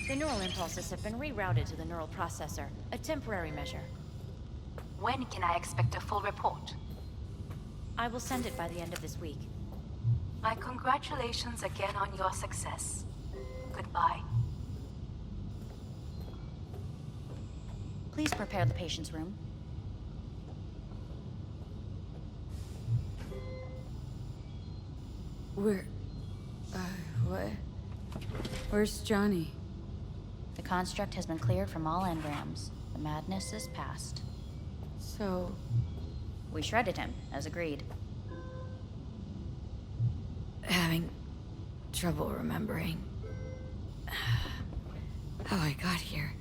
The neural impulses have been rerouted to the neural processor, a temporary measure. When can I expect a full report? I will send it by the end of this week. My congratulations again on your success. Goodbye. Please prepare the patient's room. What? Where's Johnny? The construct has been cleared from all engrams. The madness is past. So, We shredded him, as agreed. having trouble remembering how I got here.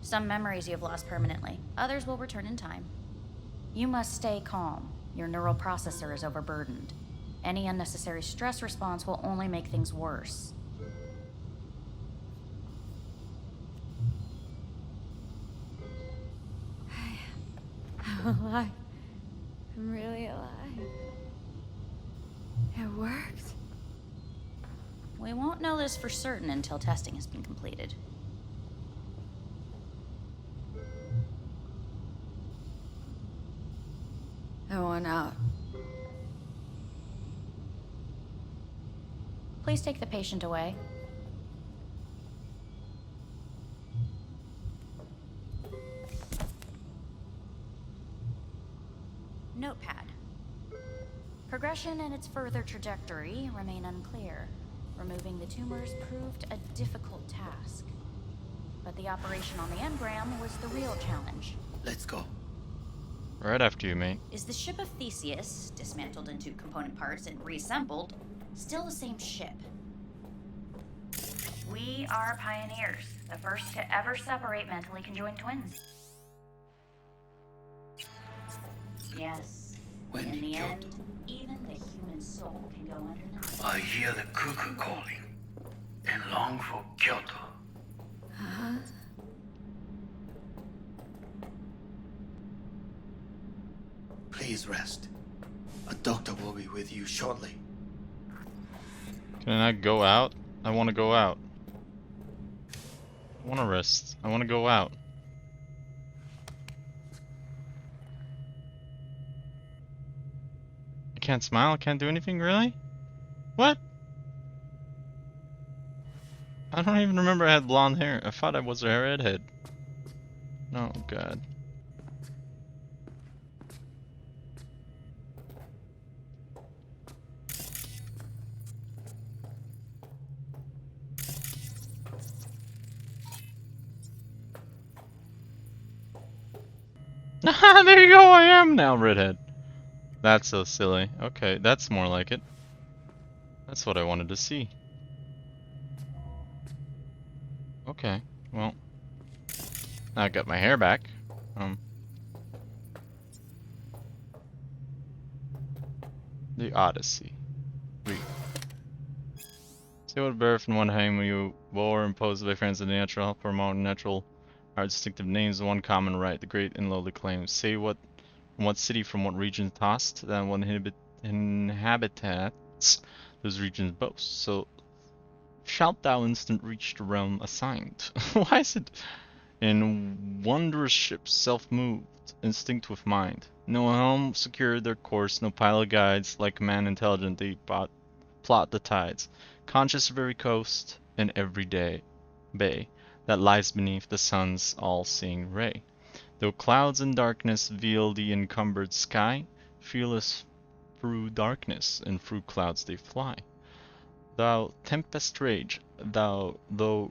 Some memories you have lost permanently. Others will return in time. You must stay calm. Your neural processor is overburdened. Any unnecessary stress response will only make things worse. I'm alive. I'm really alive. It worked. We won't know this for certain until testing has been completed. I want out. Please take the patient away. Notepad. Progression and its further trajectory remain unclear. Removing the tumors proved a difficult task. But the operation on the engram was the real challenge. Let's go. Right after you, mate. Is the ship of Theseus, dismantled into component parts and reassembled, still the same ship? We are pioneers, the first to ever separate mentally conjoined twins. Yes, When in you the killed end, even the human soul can go underneath. I hear the cuckoo calling and long for Kyoto. Huh? Please rest. A doctor will be with you shortly. Can I go out? I want to go out. I want to rest. I want to go out. I can't smile? I can't do anything, really? What? I don't even remember I had blonde hair. I thought I was a redhead. Oh, God. There you go, I am now redhead. That's so silly. Okay, that's more like it. That's what I wanted to see. Okay, well. I got my hair back. The Odyssey. Read. See what birth in one home you war imposed by friends of the natural help promote natural our distinctive names, one common right, the great and lowly claims. Say what city from what region tossed, then what inhabitats those regions boast. So shalt thou instant reach the realm assigned. Why is it in wondrous ships self-moved, instinct with mind? No helm secured their course, no pilot guides, like man intelligent they plot the tides, conscious of every coast and every bay that lies beneath the sun's all-seeing ray. Though clouds and darkness veil the encumbered sky, fearless through darkness and through clouds they fly. Thou tempest rage, though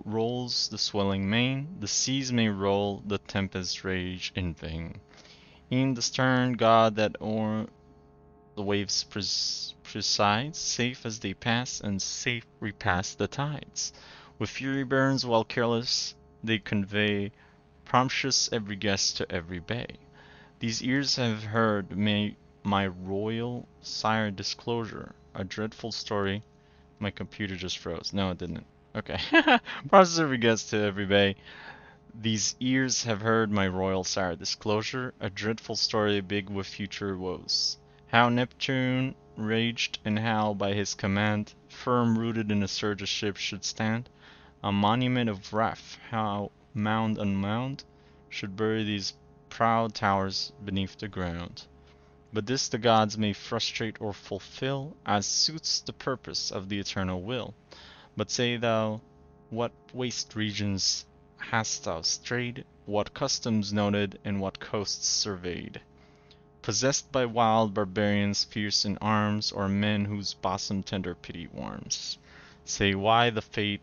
rolls the swelling main, the seas may roll, the tempest rage in vain. E'en the stern God that o'er the waves presides, safe as they pass, and safe repass the tides. With fury burns while careless, they convey promptious every guest to every bay. These ears have heard my royal sire disclosure, a dreadful story. My computer just froze. No, it didn't. Okay. Promptious every guest to every bay. These ears have heard my royal sire disclosure, a dreadful story big with future woes. How Neptune raged and how by his command, firm rooted in a surge a ship should stand. A monument of wrath, how mound on mound should bury these proud towers beneath the ground. But this the gods may frustrate or fulfill, as suits the purpose of the eternal will. But say thou, what waste regions hast thou strayed? What customs noted, and what coasts surveyed? Possessed by wild barbarians fierce in arms, or men whose bosom tender pity warms? Say why the fate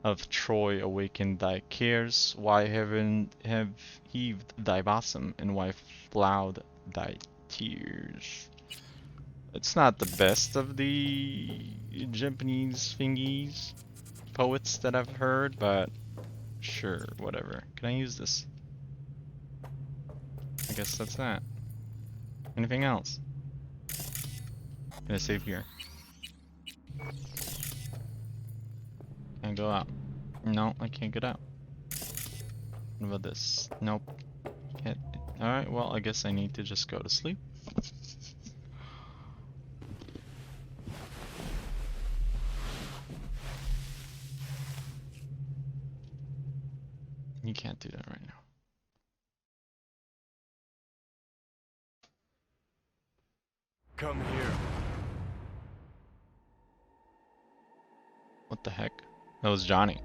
of Troy awakened thy cares, why heaven have heaved thy bosom, and why flowed thy tears. It's not the best of the Japanese thingies, poets that I've heard, but sure, whatever. Can I use this? I guess that's that. Anything else? Can I save here? Can I go out? No, I can't get out. What about this? Nope. Can't. Alright, well, I guess I need to just go to sleep. You can't do that right now. Come here. What the heck? That was Johnny.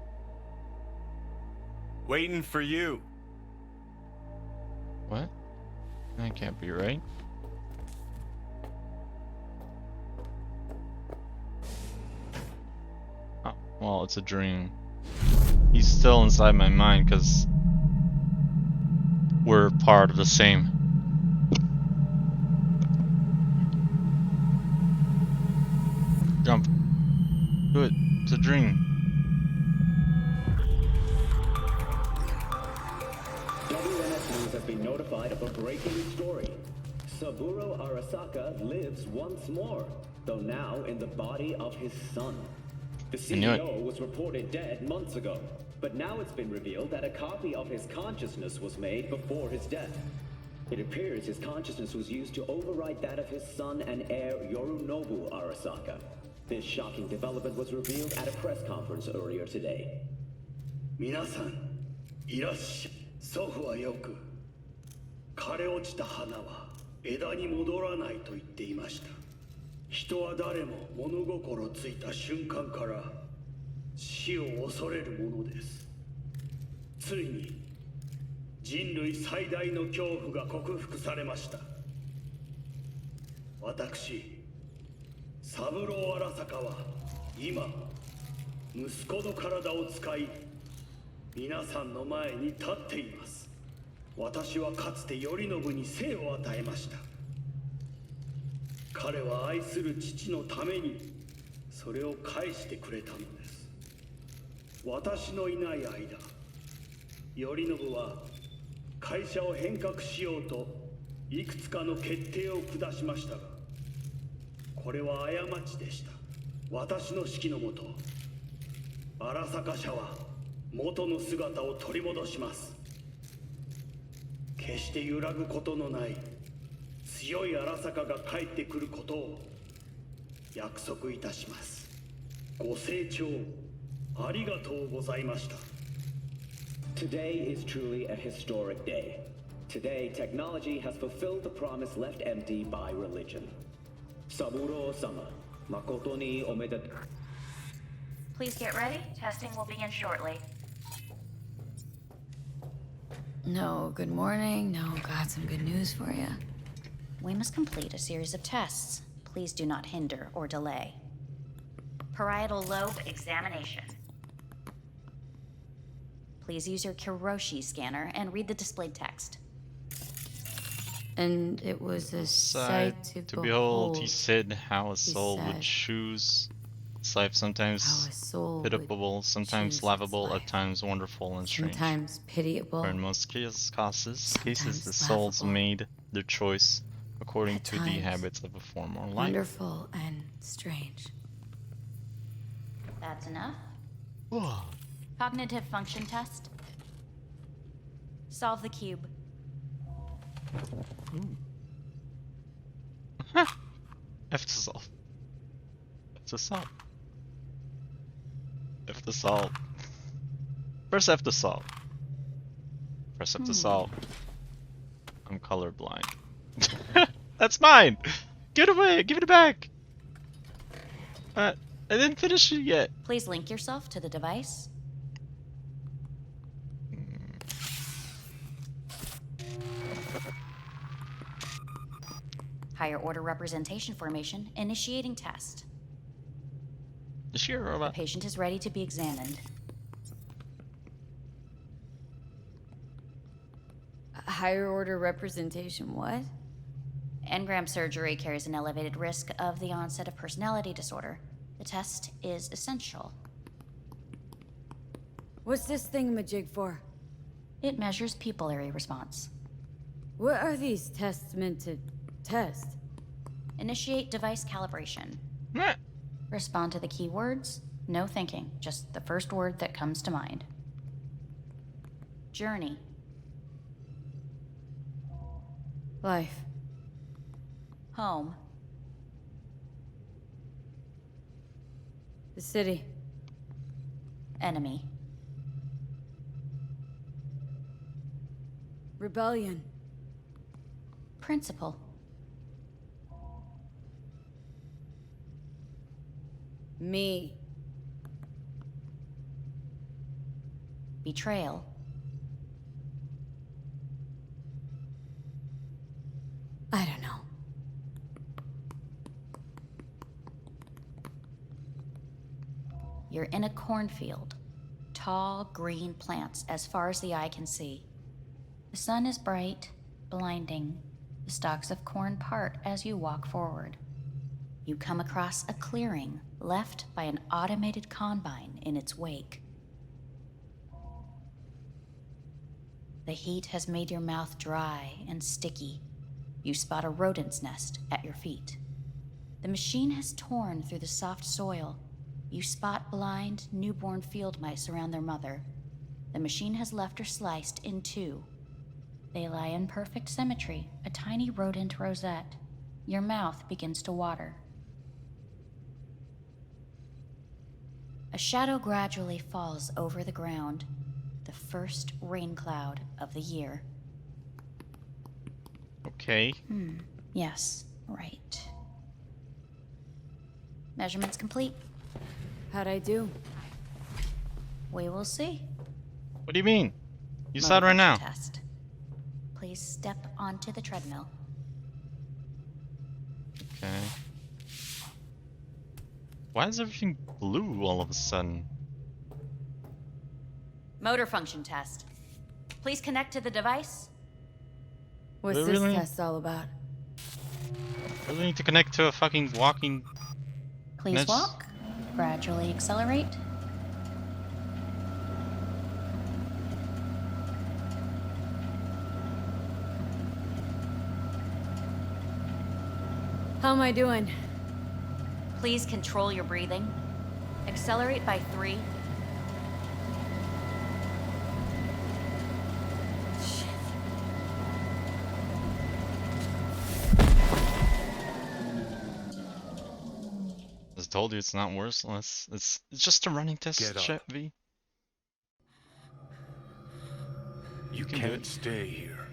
Waiting for you. What? That can't be right. Oh, well, it's a dream. He's still inside my mind because we're part of the same. Jump. Do it. It's a dream. WNS News has been notified of a breaking story. Saburo Arasaka lives once more, though now in the body of his son. The knew it. CEO was reported dead months ago, but now it's been revealed that a copy of his consciousness was made before his death. It appears his consciousness was used to override that of his son and heir Yorinobu Arasaka. This shocking development was revealed at a press conference earlier today. 皆さん、いらっしゃい。祖父はよく、枯れ落ちた花は枝に戻らないと言っていました。人は誰も物心ついた瞬間から死を恐れるものです。ついに人類最大の恐怖が克服されました。私、三郎荒坂は今、息子の体を使い、皆さんの前に立っています。私はかつて頼信に生を与えました。彼は愛する父のためにそれを返してくれたのです。私のいない間、頼信は会社を変革しようといくつかの決定を下しましたが、これは過ちでした。私の指揮のもと、荒坂社は元の姿を取り戻します。決して揺らぐことのない強い荒坂が帰ってくることを約束いたします。ご清聴ありがとうございました。Today is truly a historic day. Today, technology has fulfilled the promise left empty by religion. Saburo-sama, makoto ni omedetou. Please get ready. Testing will begin shortly. No, good morning. No, got some good news for you. We must complete a series of tests. Please do not hinder or delay. Parietal lobe examination. Please use your Kiroshi scanner and read the displayed text. And it was a sight to behold, he said, how a He soul said, would choose its life, how sometimes a soul pitiable, would sometimes choose its laughable, life. at times wonderful and strange. Sometimes pitiable, For in most cases, sometimes the souls laughable. made their choice according At to the times, habits of a former life. wonderful and strange. That's enough. Cognitive function test. Solve the cube. F to solve. F to solve. F to solve. Press F to solve. Press F to solve. I'm colorblind. That's mine! Get away! Give it back! I didn't finish it yet. Please link yourself to the device. Higher order representation formation. Initiating test. Is she a The robot? patient is ready to be examined. Higher order representation, what? Engram surgery carries an elevated risk of the onset of personality disorder. The test is essential. What's this thingamajig for? It measures pupillary response. What are these tests meant to test? Initiate device calibration. Meh. Respond to the keywords. No thinking, just the first word that comes to mind. Journey. Life. Home. The city. Enemy. Rebellion. Principal. Me. Betrayal. I don't know. You're in a cornfield. Tall, green plants as far as the eye can see. The sun is bright, blinding. The stalks of corn part as you walk forward. You come across a clearing left by an automated combine in its wake. The heat has made your mouth dry and sticky. You spot a rodent's nest at your feet. The machine has torn through the soft soil. You spot blind, newborn field mice around their mother. The machine has left her sliced in two. They lie in perfect symmetry, a tiny rodent rosette. Your mouth begins to water. A shadow gradually falls over the ground, the first rain cloud of the year. Okay. Yes, right. Measurements complete. How'd I do? We will see. What do you mean? You saw it right now. Test. Please step onto the treadmill. Okay. Why is everything blue all of a sudden? Motor function test. Please connect to the device. What's this Really? test all about? I really need to connect to a fucking walking... Please Next. walk. Gradually accelerate. How am I doing? Please control your breathing. Accelerate by 3. I told you it's not worse. It's just a running test, Get up. Chat V. You can do can't it. stay here.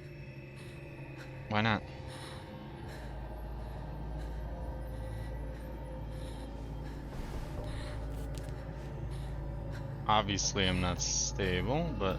Why not? Obviously, I'm not stable, but...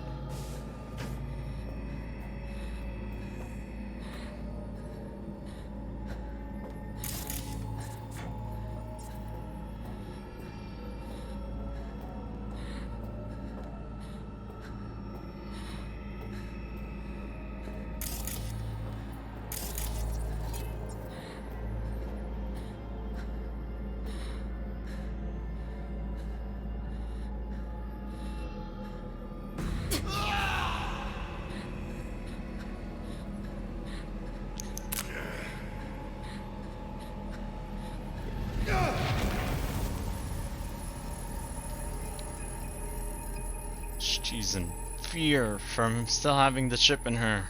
She's in fear from still having the chip in her.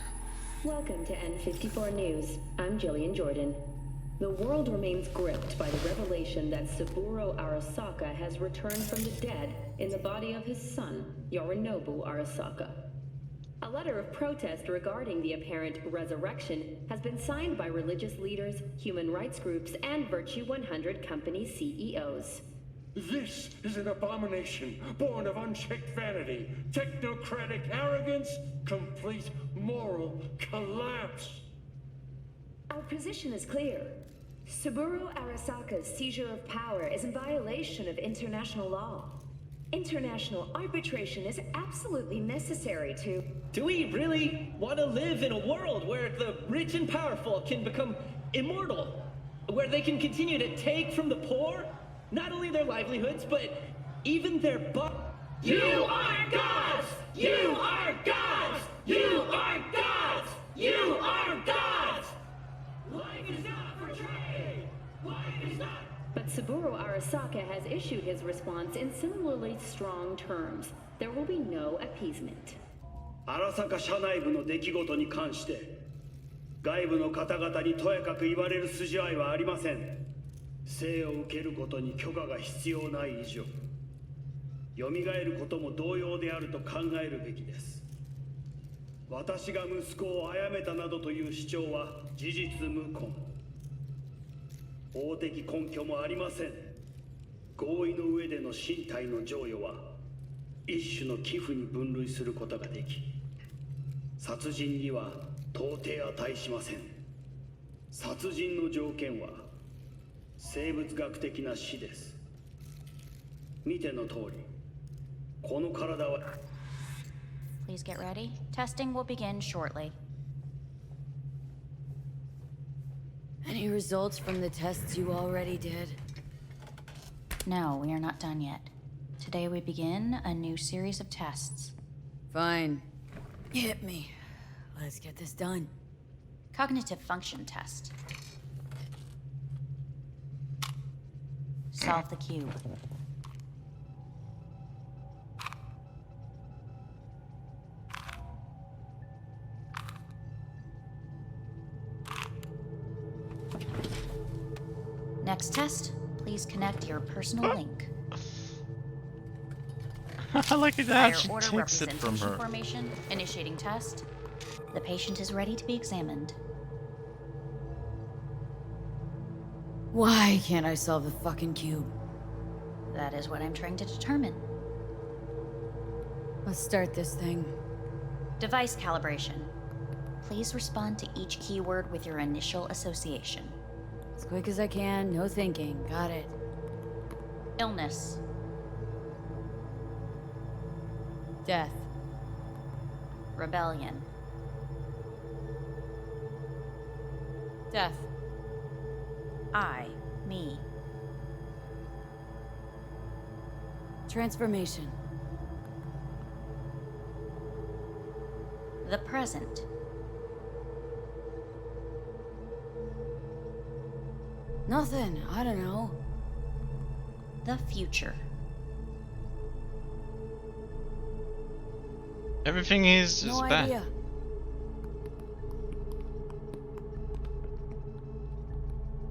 Welcome to N54 News. I'm Jillian Jordan. The world remains gripped by the revelation that Saburo Arasaka has returned from the dead in the body of his son, Yorinobu Arasaka. A letter of protest regarding the apparent resurrection has been signed by religious leaders, human rights groups, and Virtue 100 company CEOs. This is an abomination born of unchecked vanity, technocratic arrogance, complete moral collapse. Our position is clear. Saburo Arasaka's seizure of power is in violation of international law. International arbitration is absolutely necessary to... Do we really want to live in a world where the rich and powerful can become immortal? Where they can continue to take from the poor, not only their livelihoods, but even their You are gods! You are gods! You are gods! You are gods! Life is not for trade! Life is not... But Saburo Arasaka has issued his response in similarly strong terms. There will be no appeasement. 荒坂社内部の出来事に関して外部の方々にとやかく言われる筋合いはありません。生を受けることに許可が必要ない以上、蘇ることも同様であると考えるべきです。私が息子を殺めたなどという主張は事実無根。法的根拠もありません。合意の上での身体の贈与は一種の寄付に分類することができ、殺人には到底値しません。殺人の条件は生物学的な死です。見ての通り、この体は Please get ready. Testing will begin shortly. Any results from the tests you already did? No, we are not done yet. Today we begin a new series of tests. Fine. Hit me. Let's get this done. Cognitive function test. Solve the cube. Next test, please connect your personal link. I like it Higher that she order takes it from representation her. formation, initiating test. The patient is ready to be examined. Why can't I solve the fucking cube? That is what I'm trying to determine. Let's start this thing. Device calibration. Please respond to each keyword with your initial association. As quick as I can, no thinking. Got it. Illness. Death. Rebellion. Death. I, me. Transformation. The present. Nothing. I don't know. The future. Everything is No bad. idea.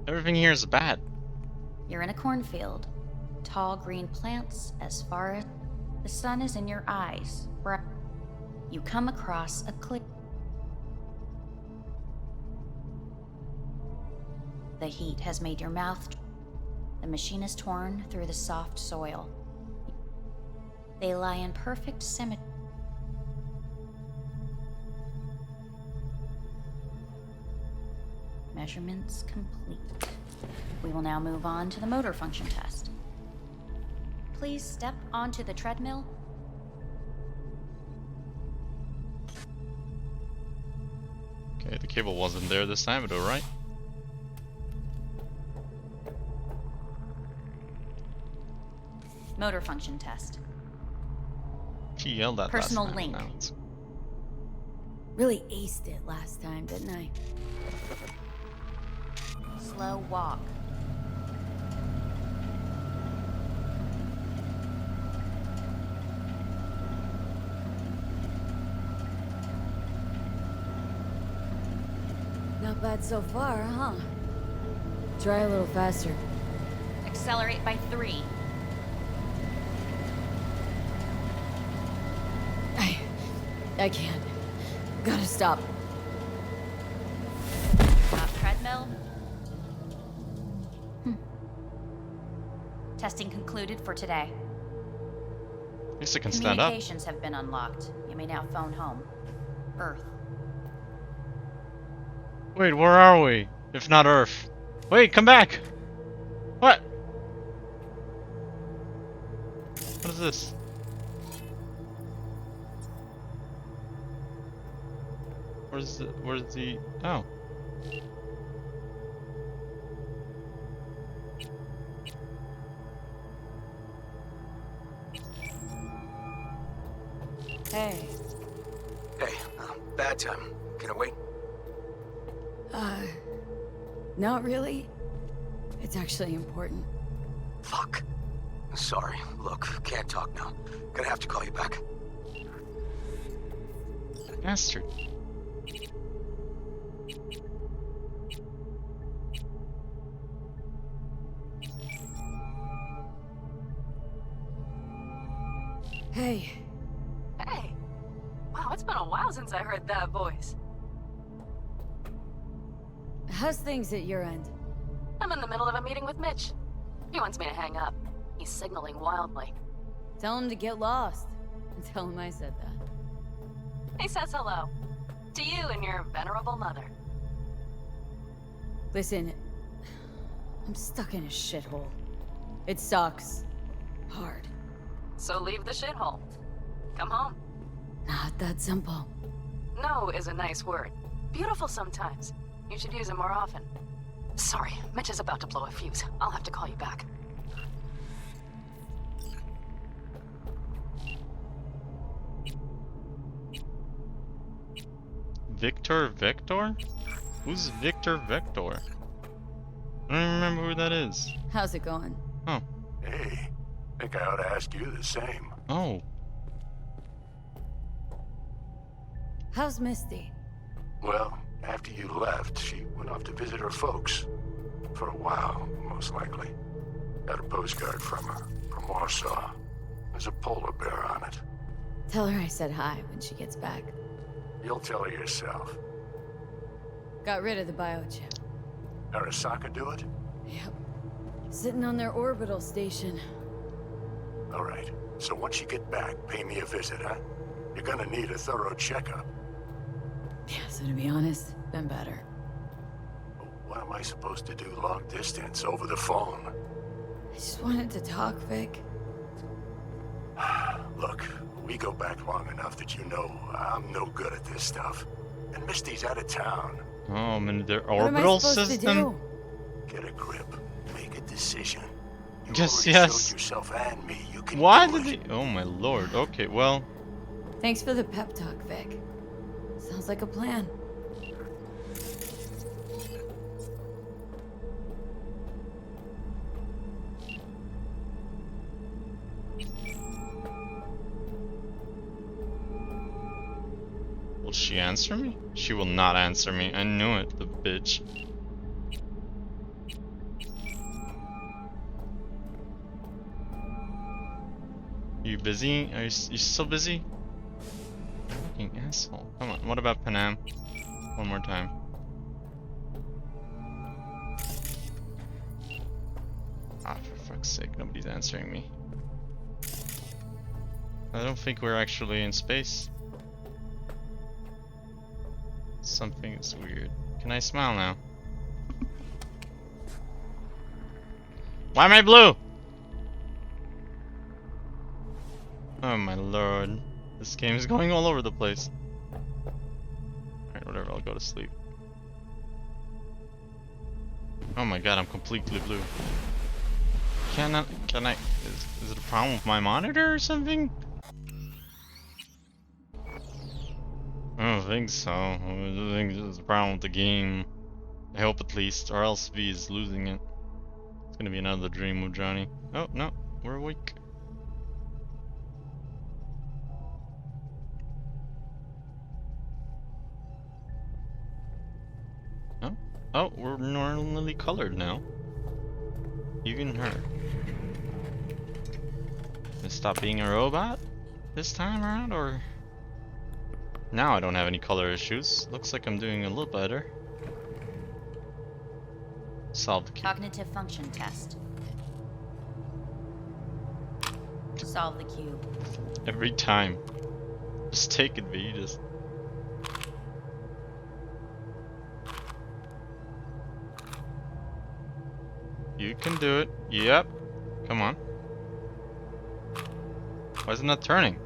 Everything here is bad. You're in a cornfield. Tall green plants as far as the sun is in your eyes. You come across a clear. The heat has made your mouth. The machine is torn through the soft soil. They lie in perfect symmetry. Measurements complete. We will now move on to the motor function test. Please step onto the treadmill. Okay, the cable wasn't there this time, but alright. Motor function test. She yelled at Personal last time. link. Now it's... Really aced it last time, didn't I? Slow walk. Not bad so far, huh? Try a little faster. Accelerate by 3. I can't. Gotta stop. Treadmill. Testing concluded for today. At least I can stand up. Communications have been unlocked. You may now phone home. Earth. Wait, where are we? If not Earth. Wait, come back! What? What is this? Where's the, oh. Hey. Hey, bad time. Can I wait? Not really. It's actually important. Fuck. Sorry. Look, can't talk now. Gonna have to call you back. Bastard. Hey. Hey. Wow, it's been a while since I heard that voice. How's things at your end? I'm in the middle of a meeting with Mitch. He wants me to hang up. He's signaling wildly. Tell him to get lost. And tell him I said that. He says hello. To you and your venerable mother. Listen, I'm stuck in a shithole. It sucks. Hard. So leave the shithole. Come home. Not that simple. No is a nice word. Beautiful sometimes. You should use it more often. Sorry, Mitch is about to blow a fuse. I'll have to call you back. Victor Vector? Who's Victor Vector? I don't even remember who that is. How's it going? Oh. Hey, think I ought to ask you the same. Oh. How's Misty? Well, after you left, she went off to visit her folks. For a while, most likely. Got a postcard from her, from Warsaw. There's a polar bear on it. Tell her I said hi when she gets back. You'll tell her yourself. Got rid of the biochip. Arasaka do it? Yep. Sitting on their orbital station. All right. So once you get back, pay me a visit, huh? You're gonna need a thorough checkup. Yeah, so to be honest, been better. What am I supposed to do long distance over the phone? I just wanted to talk, Vic. Look, we go back long enough that you know I'm no good at this stuff. And Misty's out of town. Oh, I'm in their What am I orbital supposed system? to do? Get a grip. Make a decision. You Yes, already yes. showed yourself and me you can Why do did it. he? Oh my lord. Okay, well. Thanks for the pep talk, Vic. Sounds like a plan. Will she answer me? She will not answer me. I knew it, the bitch. You busy? Are you still busy? Fucking asshole. Come on, what about Panam? One more time. Ah, for fuck's sake, nobody's answering me. I don't think we're actually in space. Something is weird. Can I smile now? Why am I blue? Oh my lord. This game is going all over the place. Alright, whatever, I'll go to sleep. Oh my god, I'm completely blue. Can I, is it a problem with my monitor or something? I don't think so. I think there's a problem with the game. I hope at least, or else V is losing it. It's gonna be another dream with Johnny. Oh, no, we're awake. Oh, we're normally colored now. Even her. Gonna stop being a robot this time around, or? Now I don't have any color issues. Looks like I'm doing a little better. Solve the cube. Cognitive function test. Solve the cube. Every time. Just take it, V. Just. You can do it. Yep. Come on. Why is it not turning?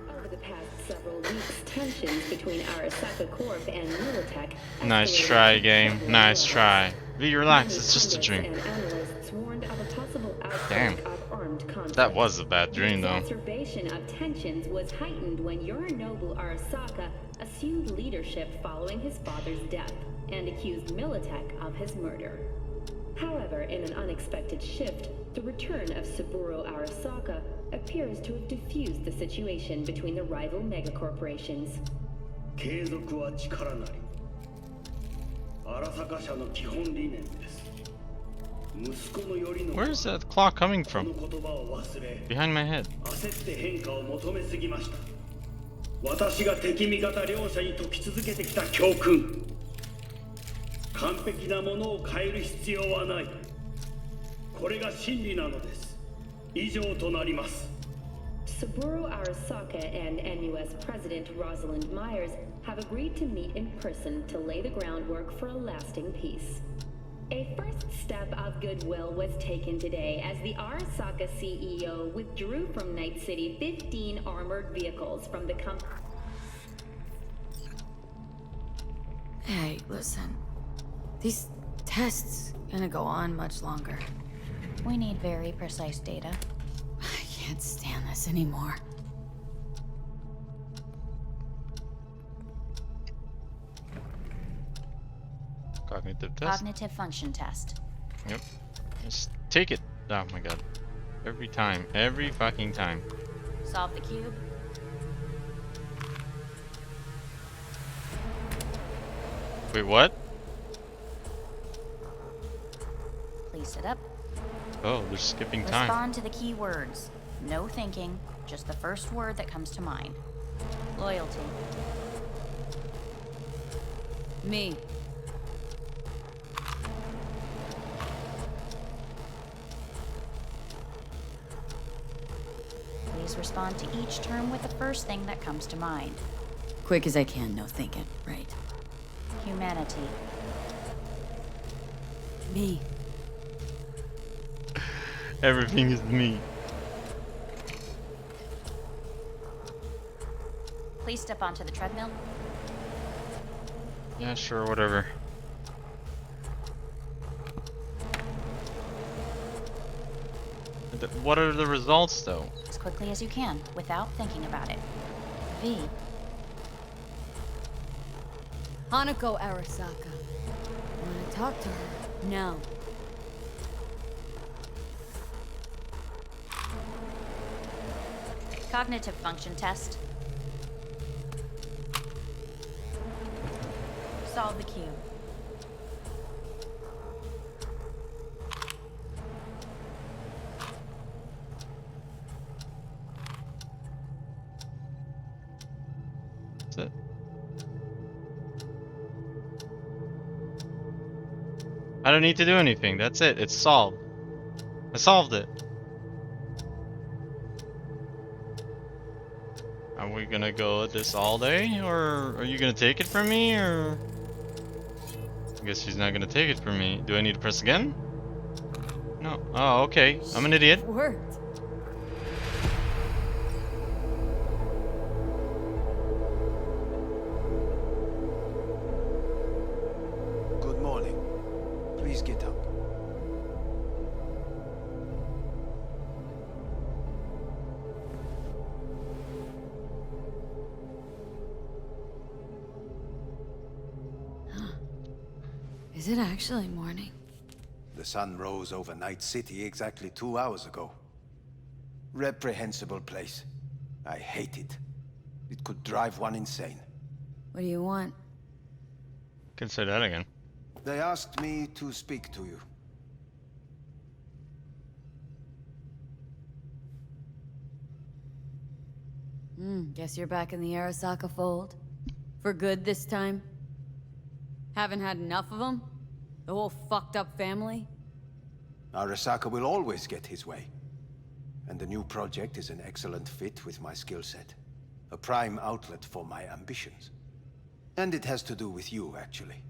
Over the past several weeks, tensions between Arasaka Corp and Militech. Nice try, game. Nice try. V, relax. It's just a dream. And analysts warned of a possible Damn. outbreak of armed conflict. That was a bad dream, The though. exacerbation of tensions was heightened when Yorinobu Arasaka assumed leadership following his father's death and accused Militech of his murder. However, in an unexpected shift, the return of Saburo Arasaka appears to have diffused the situation between the rival megacorporations. 継続は力なり。荒坂社の基本理念です。息子の頼信 Where is that clock coming この from? 言葉を忘れ、 Behind my head. 焦って変化を求めすぎました。私が敵味方両者に解き続けてきた教訓。完璧なものを変える必要はない。これが真理なのです。以上となります。 Saburo Arasaka and NUS President Rosalind Myers have agreed to meet in person to lay the groundwork for a lasting peace. A first step of goodwill was taken today as the Arasaka CEO withdrew from Night City 15 armored vehicles from the company. Hey, listen. These tests gonna go on much longer. We need very precise data. I can't stand this anymore. Cognitive test. Cognitive function test. Yep. Just take it. Oh my god. Every time. Every fucking time. Solve the cube. Wait, what? Please sit up. Oh, they're skipping time. Respond to the key words. No thinking, just the first word that comes to mind. Loyalty. Me. Please respond to each term with the first thing that comes to mind. Quick as I can, no thinking. Right. Humanity. Me. Everything is me. Please step onto the treadmill. Yeah, sure, whatever. What are the results, though? As quickly as you can, without thinking about it. V. Hanako Arasaka. I want to talk to her. Now. Cognitive function test. Solve the cube. That's it. I don't need to do anything. That's it. It's solved. I solved it. Are we gonna go at this all day, or are you gonna take it from me, or? I guess she's not gonna take it from me. Do I need to press again? No. Oh, okay. I'm an idiot. It worked. Good morning. Please get up. Is it actually morning? The sun rose over Night City exactly 2 hours ago. Reprehensible place. I hate it. It could drive one insane. What do you want? Can say that again. They asked me to speak to you. Guess you're back in the Arasaka fold. For good this time? Haven't had enough of them? The whole fucked up family? Arasaka will always get his way. And the new project is an excellent fit with my skill set. A prime outlet for my ambitions. And it has to do with you, actually.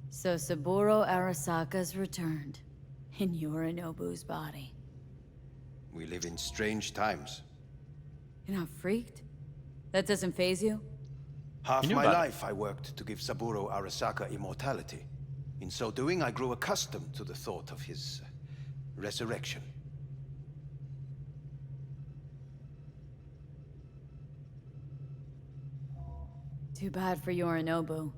So Saburo Arasaka's returned. In Yorinobu's body. We live in strange times. You're not freaked? That doesn't faze you? Half You knew my about it. life I worked to give Saburo Arasaka immortality. In so doing, I grew accustomed to the thought of his resurrection. Too bad for Yorinobu.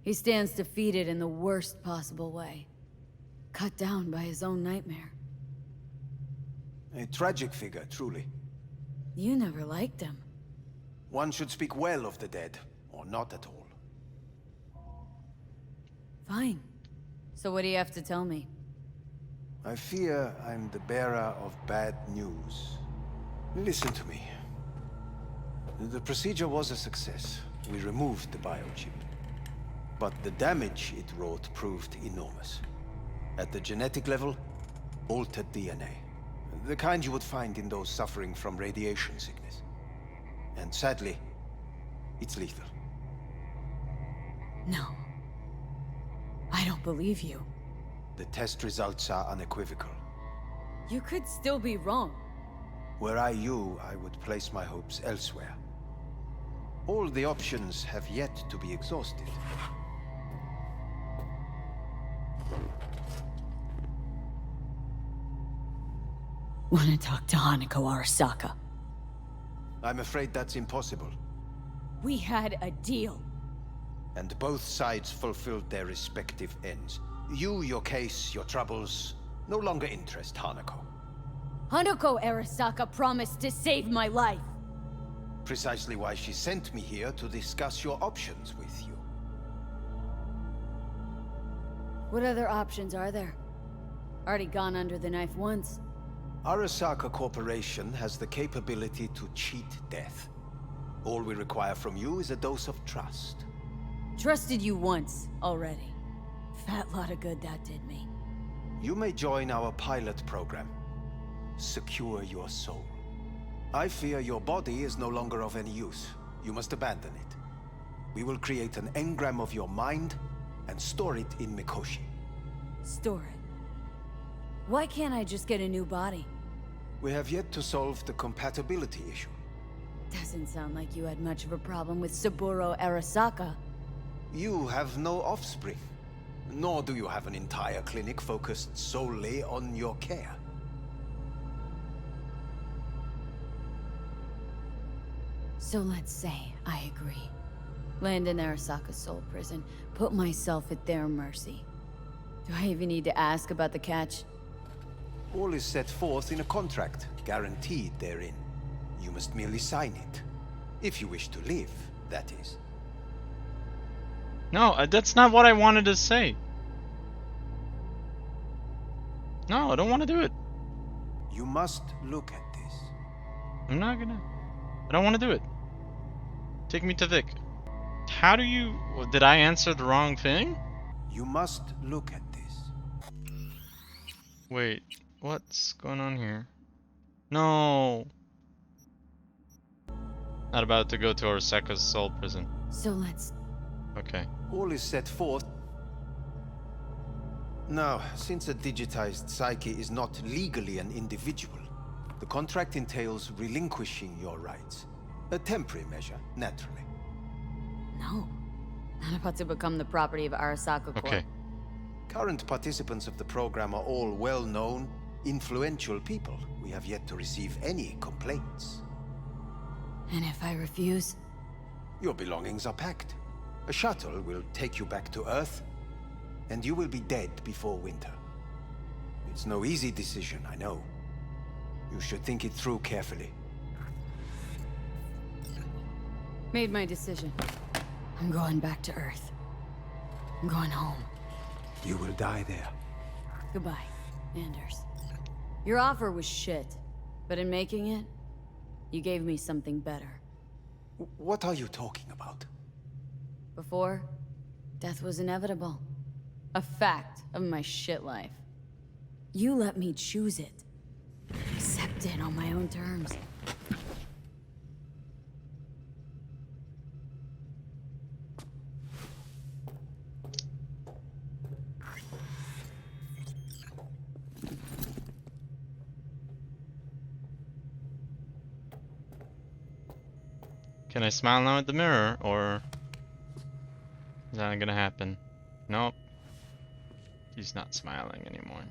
He stands defeated in the worst possible way. Cut down by his own nightmare. A tragic figure, truly. You never liked him. One should speak well of the dead, or not at all. Fine. So what do you have to tell me? I fear I'm the bearer of bad news. Listen to me. The procedure was a success. We removed the biochip. But the damage it wrought proved enormous. At the genetic level, altered DNA. The kind you would find in those suffering from radiation sickness. And sadly, it's lethal. No. I don't believe you. The test results are unequivocal. You could still be wrong. Were I you, I would place my hopes elsewhere. All the options have yet to be exhausted. Want to talk to Hanako Arasaka? I'm afraid that's impossible. We had a deal. And both sides fulfilled their respective ends. You, your case, your troubles, no longer interest Hanako. Hanako Arasaka promised to save my life. Precisely why she sent me here to discuss your options with you. What other options are there? Already gone under the knife once. Arasaka Corporation has the capability to cheat death. All we require from you is a dose of trust. Trusted you once, already. Fat lot of good that did me. You may join our pilot program. Secure your soul. I fear your body is no longer of any use. You must abandon it. We will create an engram of your mind and store it in Mikoshi. Store it. Why can't I just get a new body? We have yet to solve the compatibility issue. Doesn't sound like you had much of a problem with Saburo Arasaka. You have no offspring. Nor do you have an entire clinic focused solely on your care. So let's say I agree. Land in Arasaka's soul prison, put myself at their mercy. Do I even need to ask about the catch? All is set forth in a contract, guaranteed therein. You must merely sign it. If you wish to live, that is. No, that's not what I wanted to say. No, I don't want to do it. You must look at this. I'm not gonna. I don't want to do it. Take me to Vic. How do you... Did I answer the wrong thing? You must look at this. Wait, what's going on here? No. Not about to go to Arasaka's soul prison. So let's... Okay. All is set forth. Now, since a digitized psyche is not legally an individual, the contract entails relinquishing your rights. A temporary measure, naturally. No. Not about to become the property of Arasaka Corp. Okay. Current participants of the program are all well-known, influential people. We have yet to receive any complaints. And if I refuse? Your belongings are packed. A shuttle will take you back to Earth, and you will be dead before winter. It's no easy decision, I know. You should think it through carefully. Made my decision. I'm going back to Earth. I'm going home. You will die there. Goodbye, Anders. Your offer was shit, but in making it, you gave me something better. What are you talking about? Before, death was inevitable. A fact of my shit life. You let me choose it. Accept it on my own terms. Can I smile now at the mirror, or is that not gonna happen? Nope. He's not smiling anymore.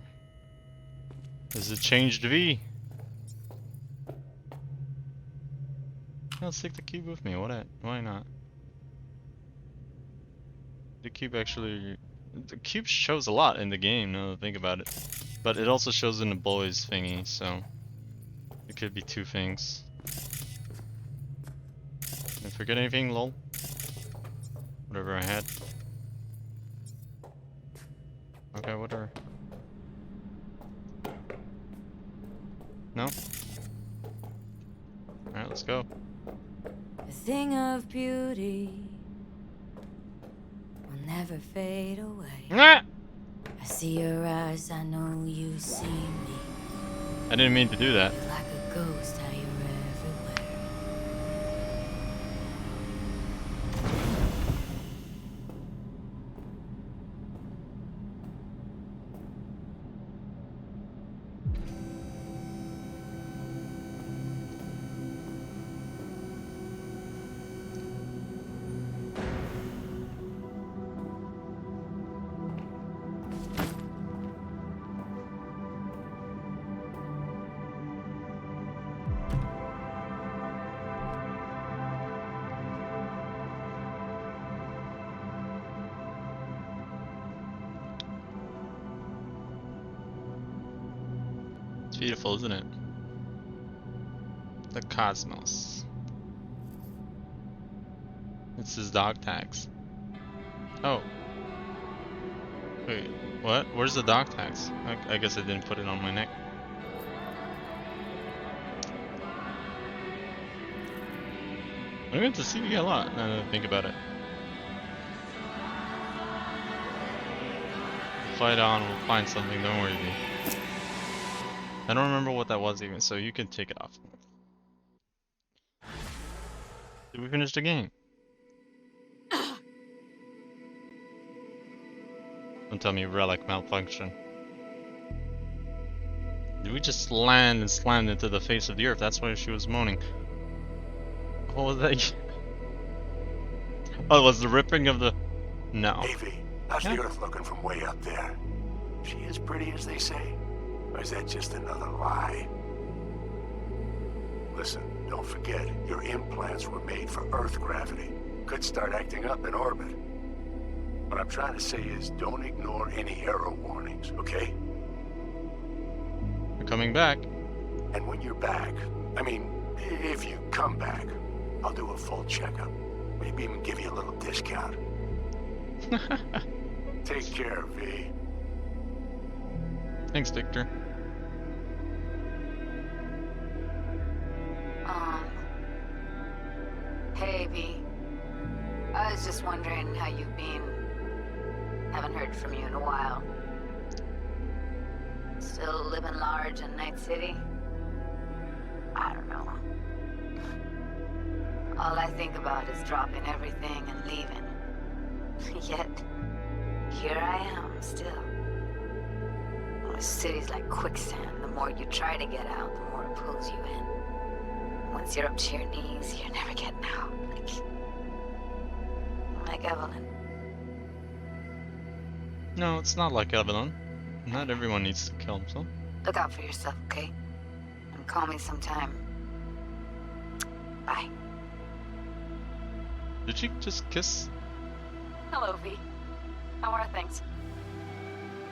Is it changed V? Let's take the cube with me. Why not? The cube actually... The cube shows a lot in the game, now that I think about it. But it also shows in the boys thingy, so... It could be two things. Did I forget anything, lol? Whatever I had. Okay, whatever. No? Alright, let's go. A thing of beauty will never fade away. Ah! I see your eyes, I know you see me. I didn't mean to do that. You're like a ghost, how you're everywhere. It's beautiful, isn't it? The cosmos. It's his dog tags. Oh. Wait, what? Where's the dog tags? I guess I didn't put it on my neck. I'm going to see you a lot now that I think about it. Fight on, we'll find something, don't worry, V. I don't remember what that was even, so you can take it off. Did we finish the game? Don't tell me relic malfunction. Did we just land and slammed into the face of the earth? That's why she was moaning. What was that? Oh, it was the ripping of the... No. Hey, V, how's the Earth looking from way up there? She as pretty as they say? Or is that just another lie? Listen, don't forget, your implants were made for Earth gravity. Could start acting up in orbit. What I'm trying to say is don't ignore any error warnings, okay? We're coming back. And when you're back, I mean, if you come back, I'll do a full checkup. Maybe even give you a little discount. Take care, V. Thanks, Victor. Hey, V. I was just wondering how you've been. Haven't heard from you in a while. Still living large in Night City? I don't know. All I think about is dropping everything and leaving. Yet, here I am, still. The city's like quicksand. The more you try to get out, the more it pulls you in. Once you're up to your knees, you're never getting out. Like Evelyn. No, it's not like Evelyn. Not everyone needs to kill himself. Look out for yourself, okay? And call me sometime. Bye. Did she just kiss? Hello, V. How are things?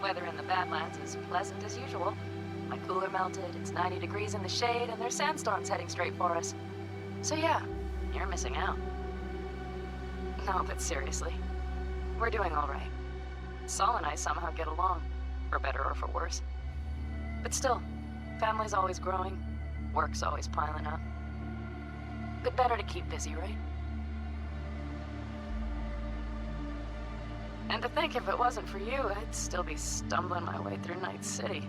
Weather in the Badlands is pleasant as usual. My cooler melted, it's 90 degrees in the shade, and there's sandstorms heading straight for us. So yeah, you're missing out. No, but seriously, we're doing all right. Saul and I somehow get along, for better or for worse. But still, family's always growing, work's always piling up. But better to keep busy, right? And to think if it wasn't for you, I'd still be stumbling my way through Night City.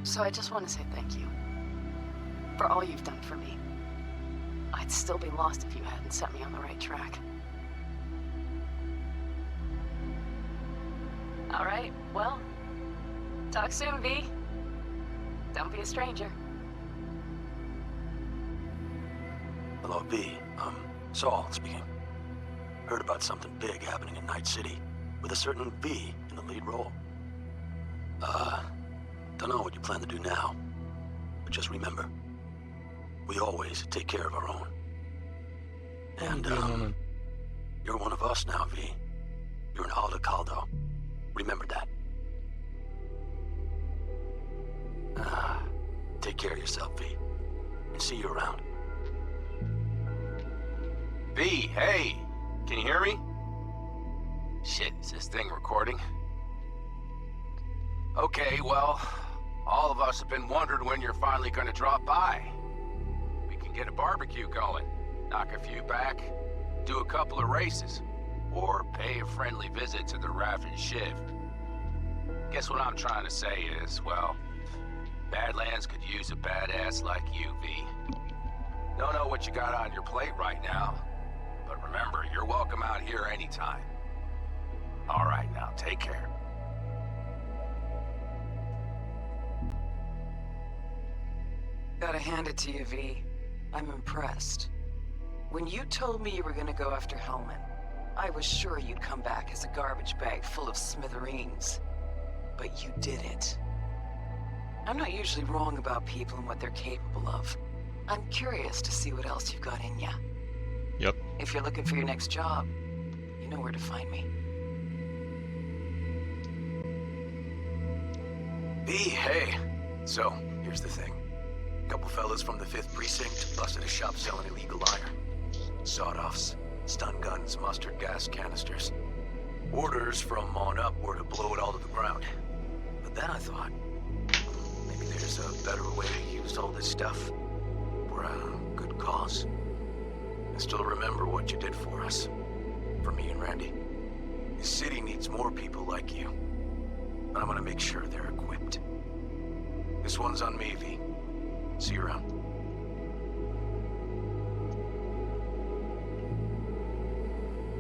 So I just want to say thank you. For all you've done for me. I'd still be lost if you hadn't set me on the right track. Alright, well, talk soon, V. Don't be a stranger. Hello, V. Saul speaking. Heard about something big happening in Night City, with a certain V in the lead role. Don't know what you plan to do now, but just remember, we always take care of our own. And, you're one of us now, V. You're an Alda Caldo. Remember that. Take care of yourself, V. And see you around. V, hey! Can you hear me? Shit, is this thing recording? Okay, well, all of us have been wondering when you're finally gonna drop by. We can get a barbecue going, knock a few back, do a couple of races, or pay a friendly visit to the Raff and Shiv. Guess what I'm trying to say is, well, Badlands could use a badass like you, V. Don't know what you got on your plate right now, but remember, you're welcome out here anytime. All right, now, take care. Gotta hand it to you, V. I'm impressed. When you told me you were gonna go after Hellman, I was sure you'd come back as a garbage bag full of smithereens. But you did it. I'm not usually wrong about people and what they're capable of. I'm curious to see what else you've got in ya. Yep. If you're looking for your next job, you know where to find me. V, hey. So, here's the thing. A couple fellas from the 5th Precinct busted a shop selling illegal iron. Sawed-offs, stun guns, mustard gas canisters. Orders from on up were to blow it all to the ground. But then I thought, maybe there's a better way to use all this stuff for a good cause. I still remember what you did for us. For me and Randy. The city needs more people like you. And I'm gonna make sure they're equipped. This one's on me, V. See you around.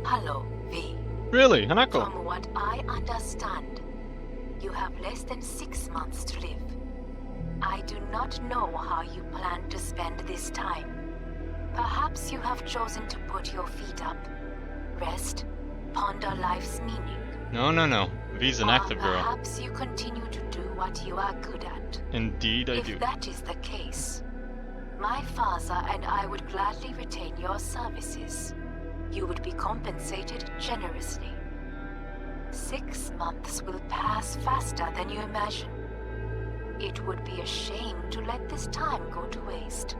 Hello, V. Really? Hanako? From what I understand, you have less than 6 months to live. I do not know how you plan to spend this time. Perhaps you have chosen to put your feet up, rest, ponder life's meaning. No. V's an active girl. Perhaps you continue to do what you are good at. Indeed I do. If that is the case, my father and I would gladly retain your services. You would be compensated generously. 6 months will pass faster than you imagine. It would be a shame to let this time go to waste.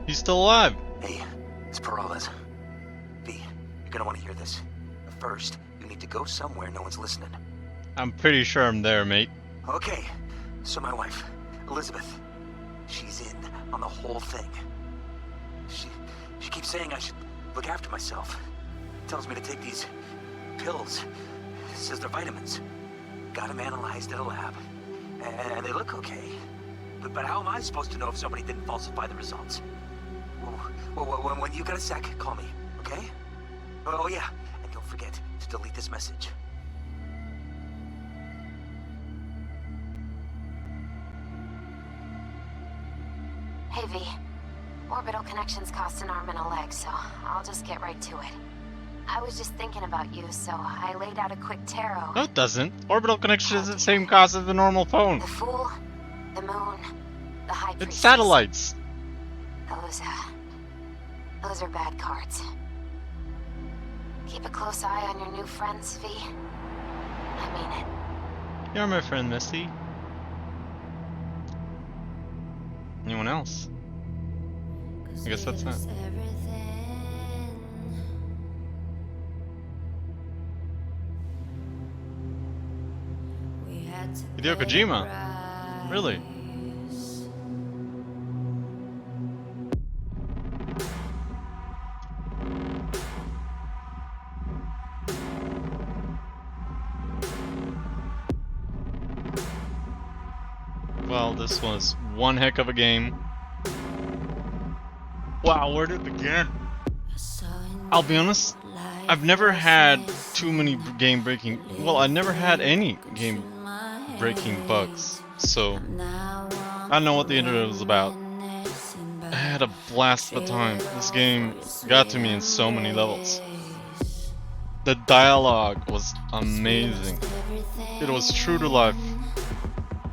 He's still alive. Hey, it's Peralez. V, you're gonna want to hear this. But first, you need to go somewhere no one's listening. I'm pretty sure I'm there, mate. Okay, so my wife, Elizabeth, she's in on the whole thing. She keeps saying I should look after myself. Tells me to take these pills. Says they're vitamins. Got them analyzed at a lab. And they look okay. But how am I supposed to know if somebody didn't falsify the results? Well, when you got a sec, call me, okay? Oh yeah, and don't forget to delete this message. Hey V, orbital connections cost an arm and a leg, so I'll just get right to it. I was just thinking about you, so I laid out a quick tarot. No, it doesn't. Orbital connection is the same cost as the normal phone. The Fool, the Moon, the High Priestess. It's satellites. Those are bad cards. Keep a close eye on your new friends, V. I mean it. You're my friend, Misty. Anyone else? I guess that's it. Hideo Kojima? Really? Well, this was one heck of a game. Wow, where did it begin? I'll be honest, I've never had too many game-breaking... Well, I never had any game-breaking bugs, so... I don't know what the internet was about. I had a blast of a time. This game got to me in so many levels. The dialogue was amazing. It was true to life.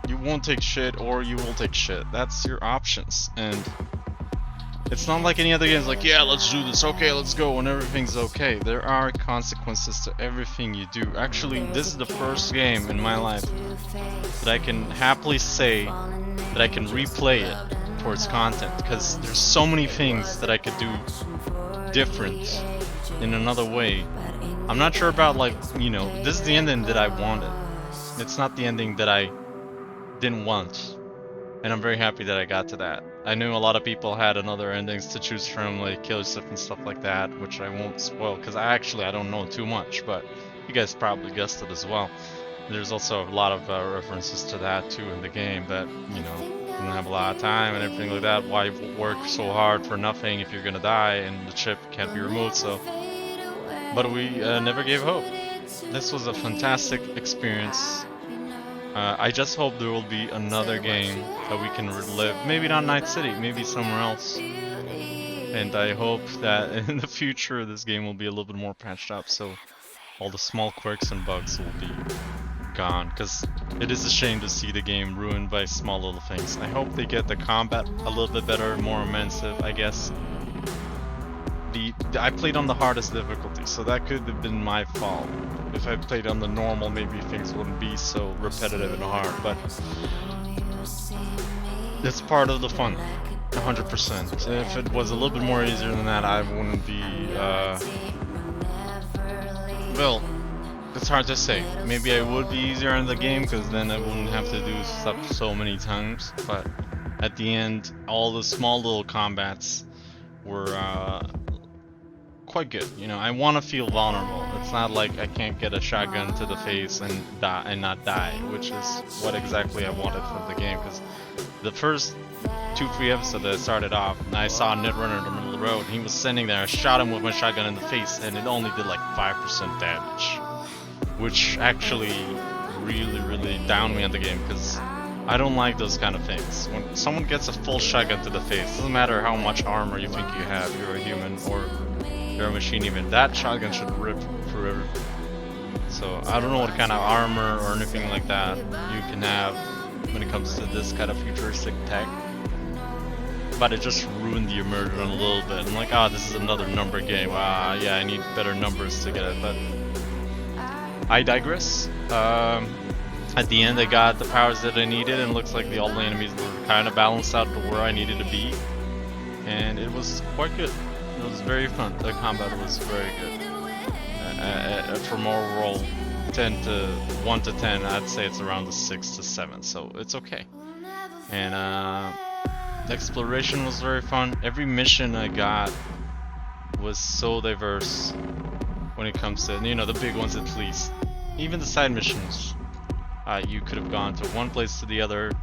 You won't take shit or you will take shit. That's your options. And it's not like any other games like, yeah, let's do this, okay, let's go, and everything's okay. There are consequences to everything you do. Actually, this is the first game in my life that I can happily say that I can replay it for its content, because there's so many things that I could do different in another way. I'm not sure about, like, you know, this is the ending that I wanted. It's not the ending that I didn't want. And I'm very happy that I got to that. I knew a lot of people had other endings to choose from, like Killer Stuff and stuff like that, which I won't spoil, because I don't know too much, but you guys probably guessed it as well. There's also a lot of references to that too in the game, that, you know, you don't have a lot of time and everything like that. Why work so hard for nothing if you're gonna die and the chip can't be removed, so... But we never gave hope. This was a fantastic experience. I just hope there will be another game that we can relive. Maybe not Night City, maybe somewhere else. And I hope that in the future this game will be a little bit more patched up, so all the small quirks and bugs will be gone. Because it is a shame to see the game ruined by small little things. I hope they get the combat a little bit better, more immersive, I guess. I played on the hardest difficulty, so that could have been my fault. If I played on the normal, maybe things wouldn't be so repetitive and hard, but it's part of the fun, 100%. If it was a little bit more easier than that, I wouldn't be, well, it's hard to say. Maybe I would be easier in the game, because then I wouldn't have to do stuff so many times, but at the end, all the small little combats were, quite good. You know, I want to feel vulnerable. It's not like I can't get a shotgun to the face and die and not die, which is what exactly I wanted from the game. Because the first 2-3 episodes that I started off, I saw a Netrunner in the middle of the road, and he was standing there. I shot him with my shotgun in the face, and it only did like 5% damage, which actually really downed me on the game, because I don't like those kind of things. When someone gets a full shotgun to the face, doesn't matter how much armor you think you have, you're a human or you're a machine even, that shotgun should rip through everything. So I don't know what kind of armor or anything like that you can have when it comes to this kind of futuristic tech, but it just ruined the immersion a little bit. I'm like, this is another number game. Yeah, I need better numbers to get it, but I digress. At the end I got the powers that I needed, and it looks like all the enemies were kind of balanced out to where I needed to be, and it was quite good. It was very fun. The combat was very good. From overall 1 to 10, I'd say it's around the 6 to 7, so it's okay. And the exploration was very fun. Every mission I got was so diverse when it comes to, you know, the big ones at least. Even the side missions, you could have gone to one place to the other,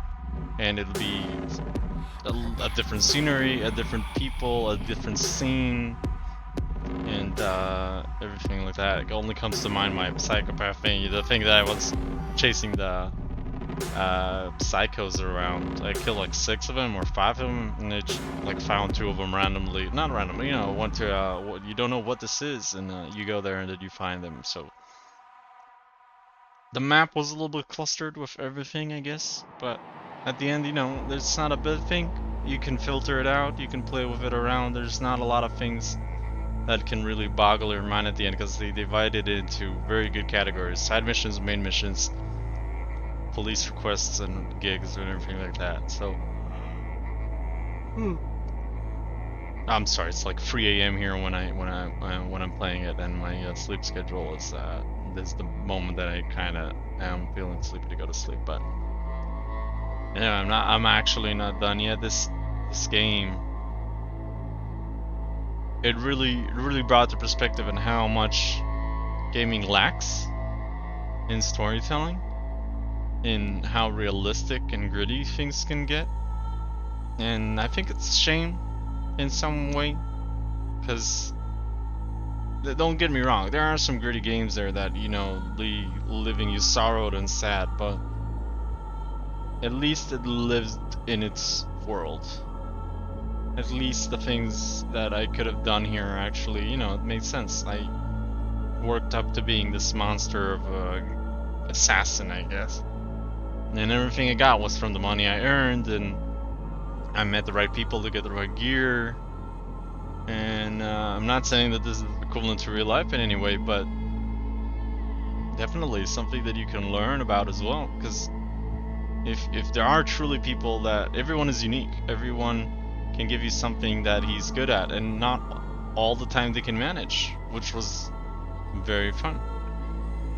and it'll be a different scenery, a different people, a different scene, and everything like that. It only comes to mind my psychopath thing, the thing that I was chasing the psychos around. I killed like 6 of them or 5 of them, and I just, like, found 2 of them randomly. Not randomly, you know, went to you don't know what this is, and you go there and then you find them. So the map was a little bit clustered with everything, I guess, but at the end, you know, it's not a bad thing. You can filter it out, you can play with it around. There's not a lot of things that can really boggle your mind at the end because they divided it into very good categories. Side missions, main missions, police requests and gigs and everything like that. So I'm sorry, it's like 3 a.m. here when I'm playing it, and my sleep schedule is this is the moment that I kind of am feeling sleepy to go to sleep. But yeah, I'm actually not done yet. This game, it really brought the perspective on how much gaming lacks in storytelling, in how realistic and gritty things can get, and I think it's a shame in some way, because don't get me wrong, there are some gritty games there that, you know, leaving you sorrowed and sad, but at least it lives in its world. At least the things that I could have done here actually, you know, it made sense. I worked up to being this monster of a assassin, I guess, and everything I got was from the money I earned, and I met the right people to get the right gear. And I'm not saying that this is equivalent to real life in any way, but definitely something that you can learn about as well. Because if there are truly people that everyone is unique, everyone can give you something that he's good at, and not all the time they can manage, which was very fun.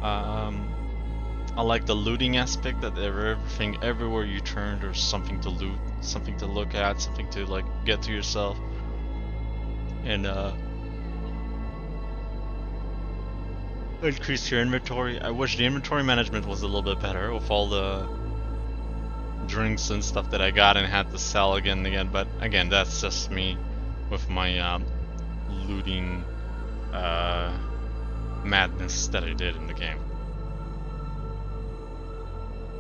I like the looting aspect, that everything, everywhere you turn, there's something to loot, something to look at, something to like get to yourself. And increase your inventory. I wish the inventory management was a little bit better with all the drinks and stuff that I got and had to sell again and again. But again, that's just me with my looting madness that I did in the game.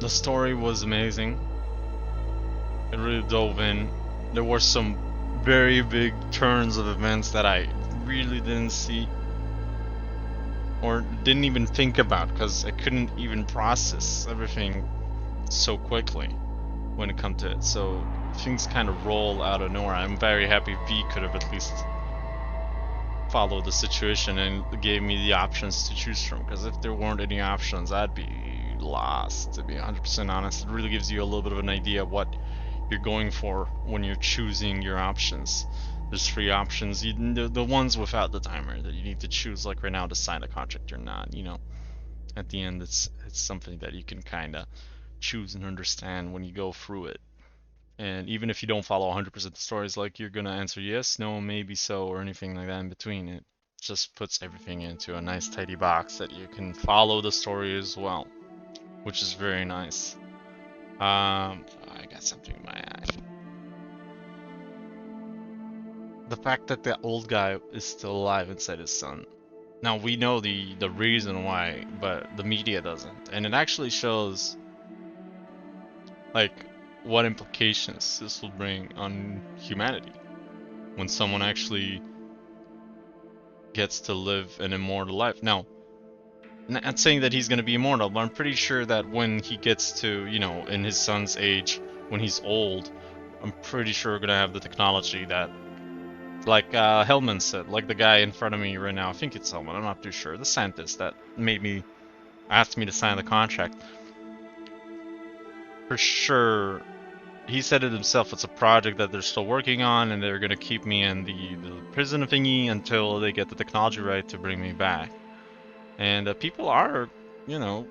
The story was amazing. It really dove in. There were some very big turns of events that I really didn't see or didn't even think about, because I couldn't even process everything so quickly when it come to it. So things kind of roll out of nowhere. I'm very happy V could have at least followed the situation and gave me the options to choose from, because if there weren't any options, I'd be lost, to be 100% honest. It really gives you a little bit of an idea of what you're going for when you're choosing your options. There's 3 options, the ones without the timer that you need to choose, like right now, to sign a contract or not. You know, at the end, it's something that you can kind of choose and understand when you go through it. And even if you don't follow 100% of the stories, like you're gonna answer yes, no, maybe so, or anything like that in between, it just puts everything into a nice tidy box that you can follow the story as well, which is very nice. I got something in my eye. The fact that the old guy is still alive inside his son. Now we know the reason why, but the media doesn't, and it actually shows like what implications this will bring on humanity when someone actually gets to live an immortal life. Now, not saying that he's going to be immortal, but I'm pretty sure that when he gets to, you know, in his son's age, when he's old, I'm pretty sure we're going to have the technology that, like Hellman said, like the guy in front of me right now, I think it's Hellman, I'm not too sure, the scientist that asked me to sign the contract. For sure, he said it himself, it's a project that they're still working on, and they're going to keep me in the prison thingy until they get the technology right to bring me back. And people are, you know,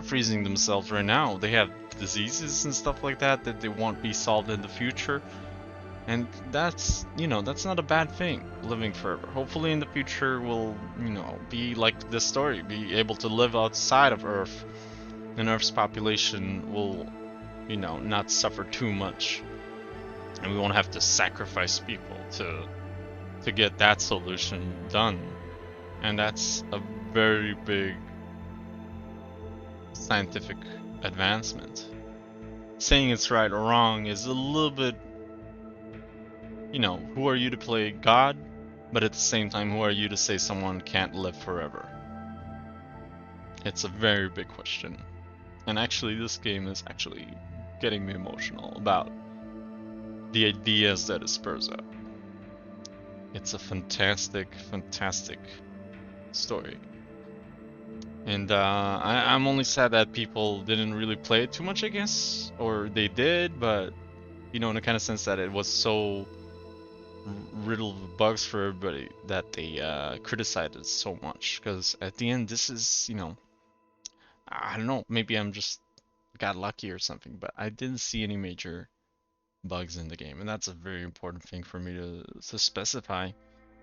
freezing themselves right now. They have diseases and stuff like that that they won't be solved in the future. And that's, you know, that's not a bad thing, living forever. Hopefully in the future we'll, you know, be like this story, be able to live outside of Earth, and Earth's population will, you know, not suffer too much, and we won't have to sacrifice people to get that solution done. And that's a very big scientific advancement. Saying it's right or wrong is a little bit, you know, who are you to play God? But at the same time, who are you to say someone can't live forever? It's a very big question. And actually, this game is actually getting me emotional about the ideas that it spurs up. It's a fantastic, fantastic story. And I'm only sad that people didn't really play it too much, I guess. Or they did, but, you know, in the kind of sense that it was so riddled with bugs for everybody that they criticized it so much. Because at the end, this is, you know, I don't know, maybe I'm just got lucky or something, but I didn't see any major bugs in the game. And that's a very important thing for me to specify.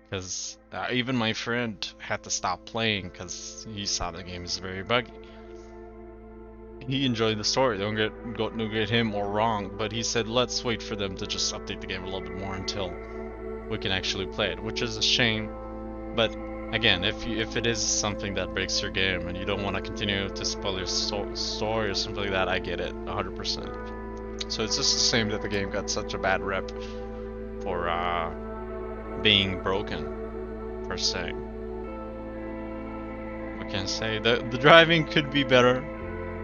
Because even my friend had to stop playing because he saw the game is very buggy. He enjoyed the story, don't get him or wrong, but he said let's wait for them to just update the game a little bit more until we can actually play it, which is a shame. But again, if it is something that breaks your game and you don't want to continue to spoil your story or something like that, I get it 100%. So it's just a shame that the game got such a bad rep for being broken, per se. What can I say? The driving could be better.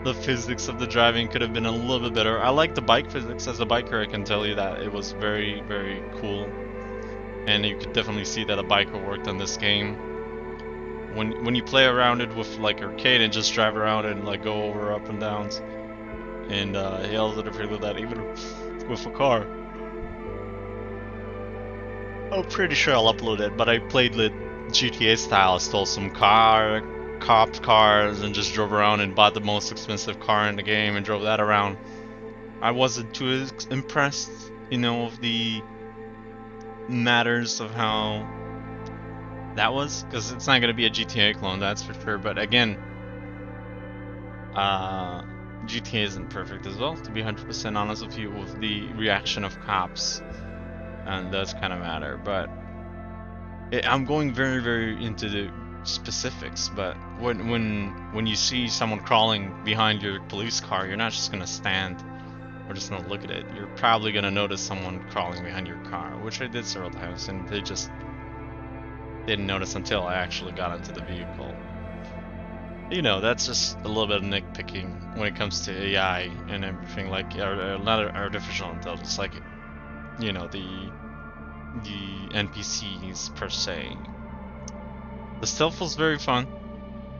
The physics of the driving could have been a little bit better. I like the bike physics. As a biker, I can tell you that it was very, very cool. And you could definitely see that a biker worked on this game. When you play around it with like arcade and just drive around and like go over up and downs and hills and everything like that, even with a car. I'm pretty sure I'll upload it, but I played it GTA style. I stole some cops cars and just drove around and bought the most expensive car in the game and drove that around. I wasn't too impressed, you know, of the matters of how that was, because it's not going to be a GTA clone, that's for sure. But again, GTA isn't perfect as well, to be 100% honest with you, with the reaction of cops. And does kind of matter, but I'm going very, very into the specifics. But when you see someone crawling behind your police car, you're not just gonna stand or just gonna look at it. You're probably gonna notice someone crawling behind your car, which I did several times, and they just didn't notice until I actually got into the vehicle. You know, that's just a little bit of nitpicking when it comes to AI and everything, like not artificial intelligence, like, you know, the NPCs per se. The stealth was very fun.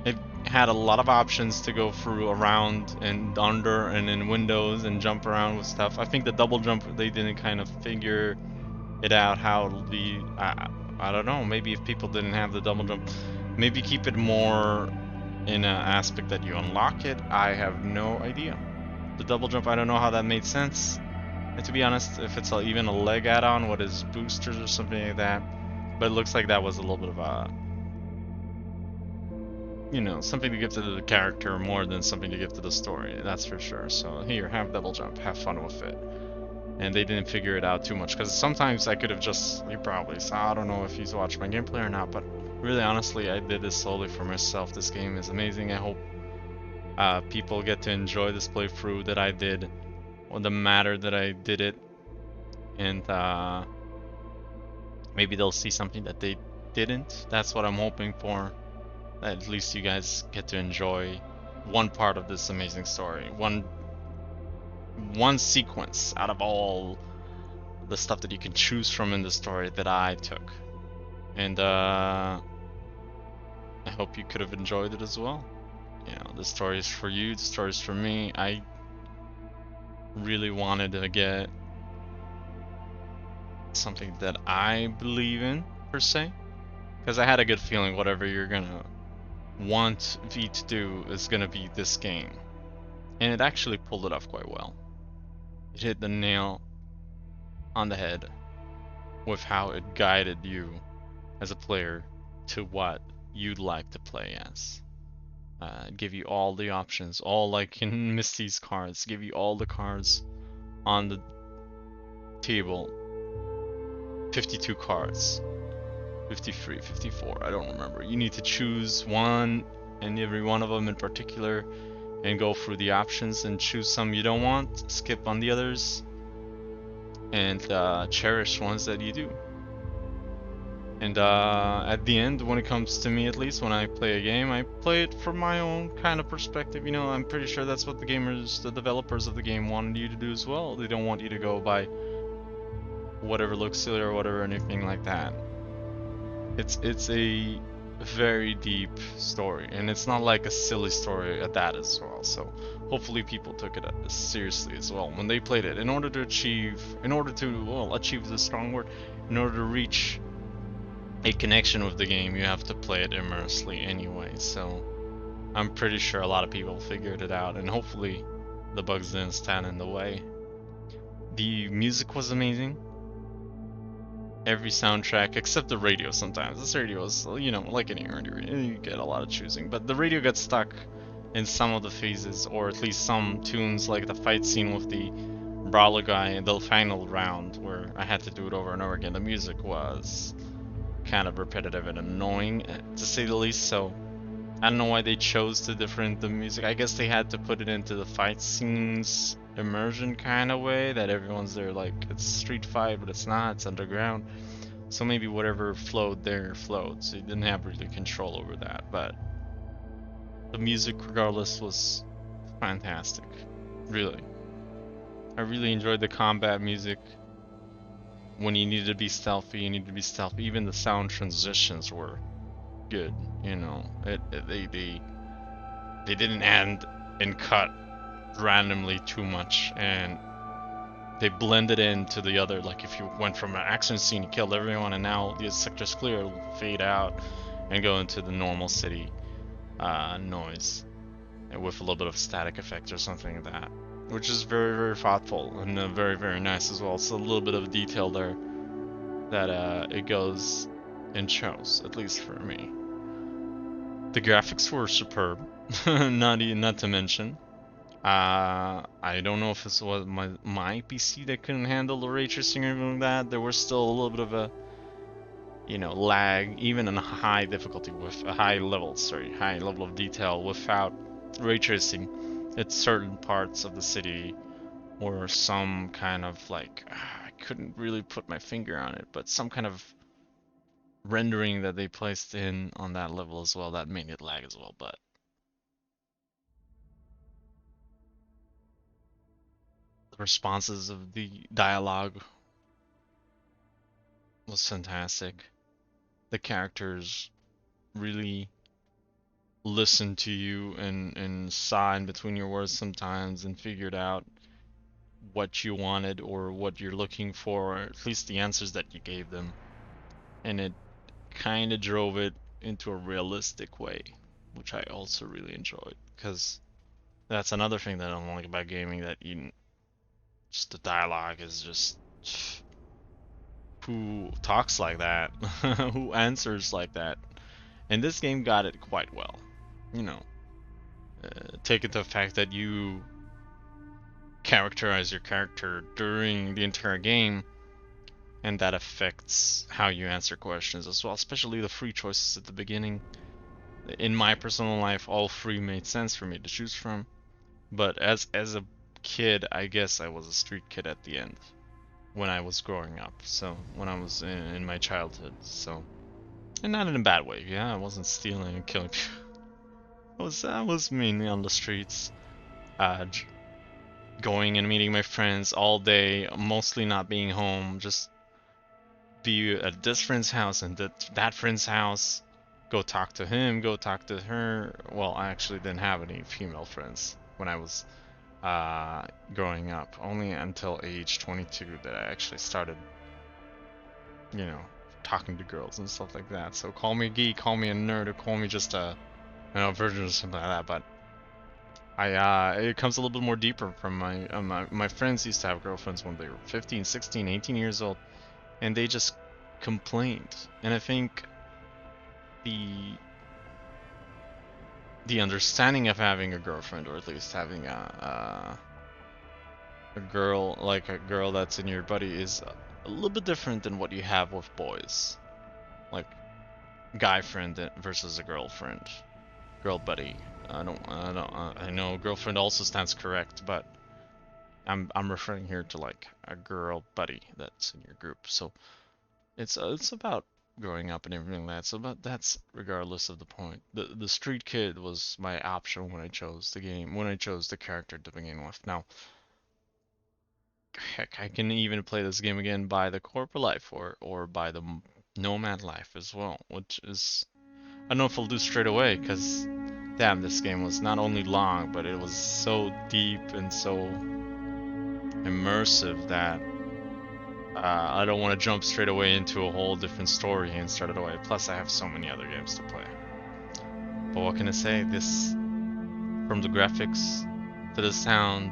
It had a lot of options to go through, around and under and in windows and jump around with stuff. I think the double jump, they didn't kind of figure it out how the I don't know, maybe if people didn't have the double jump, maybe keep it more in an aspect that you unlock it. I have no idea. The double jump, I don't know how that made sense. And to be honest, if it's even a leg add-on, what is boosters or something like that, but it looks like that was a little bit of a, you know, something to give to the character more than something to give to the story, that's for sure. So here, have double jump, have fun with it. And they didn't figure it out too much, because sometimes I could have just, you probably saw, I don't know if he's watched my gameplay or not, but really honestly, I did this solely for myself. This game is amazing. I hope people get to enjoy this playthrough that I did, or the matter that I did it, and maybe they'll see something that they didn't. That's what I'm hoping for. At least you guys get to enjoy one part of this amazing story, one sequence out of all the stuff that you can choose from in the story that I took. And I hope you could have enjoyed it as well. You know, the story is for you, the story is for me. I really wanted to get something that I believe in, per se, because I had a good feeling whatever you're gonna want V to do is gonna be this game, and it actually pulled it off quite well. It hit the nail on the head with how it guided you as a player to what you'd like to play as. Give you all the options, all like in Misty's cards, give you all the cards on the table. 52 cards, 53, 54, I don't remember. You need to choose one, and every one of them in particular, and go through the options and choose some you don't want, skip on the others, and cherish ones that you do. And at the end, when it comes to me, at least when I play a game, I play it from my own kind of perspective. You know, I'm pretty sure that's what the developers of the game wanted you to do as well. They don't want you to go by whatever looks silly or whatever, anything like that. It's a very deep story, and it's not like a silly story at that as well. So hopefully people took it seriously as well when they played it. In order to achieve, well, achieve is a strong word. In order to reach a connection with the game, you have to play it immersively anyway. So I'm pretty sure a lot of people figured it out, and hopefully the bugs didn't stand in the way. The music was amazing. Every soundtrack except the radio sometimes. This radio is, you know, like any radio, you get a lot of choosing, but the radio gets stuck in some of the phases, or at least some tunes, like the fight scene with the brawler guy in the final round where I had to do it over and over again. The music was kind of repetitive and annoying, to say the least, so I don't know why they chose to different the music. I guess they had to put it into the fight scenes immersion kind of way, that everyone's there like it's street fight, but it's not, it's underground. So maybe whatever flowed there flowed, so you didn't have really control over that. But the music regardless was fantastic. Really. I really enjoyed the combat music. When you needed to be stealthy, you needed to be stealthy. Even the sound transitions were good, you know. They didn't end and cut randomly too much, and they blended into the other. Like if you went from an action scene, you killed everyone, and now the sector's clear, it'll fade out and go into the normal city noise with a little bit of static effect or something like that, which is very, very thoughtful and very, very nice as well. It's a little bit of detail there that it goes and shows, at least for me. The graphics were superb, not to mention. I don't know if this was my PC that couldn't handle the ray tracing or anything like that. There was still a little bit of a, you know, lag, even in a high difficulty with a high level of detail without ray tracing at certain parts of the city, or some kind of like, I couldn't really put my finger on it, but some kind of rendering that they placed in on that level as well that made it lag as well. But the responses of the dialogue was fantastic. The characters really listened to you and saw in between your words sometimes and figured out what you wanted or what you're looking for, or at least the answers that you gave them. And it kind of drove it into a realistic way, which I also really enjoyed, because that's another thing that I don't like about gaming, that just the dialogue is just, who talks like that? Who answers like that? And this game got it quite well. You know, take it to the fact that you characterize your character during the entire game, and that affects how you answer questions as well, especially the free choices at the beginning. In my personal life, all three made sense for me to choose from, but as a kid, I guess I was a street kid at the end when I was growing up, so when I was in my childhood, so, and not in a bad way. Yeah, I wasn't stealing and killing people. I was mainly on the streets, going and meeting my friends all day, mostly not being home, just be at this friend's house and that friend's house, go talk to him, go talk to her. Well, I actually didn't have any female friends when I was growing up, only until age 22 that I actually started, you know, talking to girls and stuff like that. So call me a geek, call me a nerd, or call me just a, you know, virgin or something like that, but it comes a little bit more deeper from my friends used to have girlfriends when they were 15, 16, 18 years old, and they just complained. And I think the understanding of having a girlfriend, or at least having a girl, like a girl that's in your buddy, is a little bit different than what you have with boys, like guy friend versus a girlfriend, girl buddy. I know girlfriend also stands correct, but I'm referring here to like a girl buddy that's in your group. So it's about growing up and everything like that. So, but that's regardless of the point. The street kid was my option when I chose the game, when I chose the character to begin with. Now, heck, I can even play this game again by the corporate life or by the nomad life as well, which is I don't know if I'll do straight away because damn, this game was not only long, but it was so deep and so immersive that I don't want to jump straight away into a whole different story and start it away. Plus, I have so many other games to play. But what can I say? This, from the graphics to the sound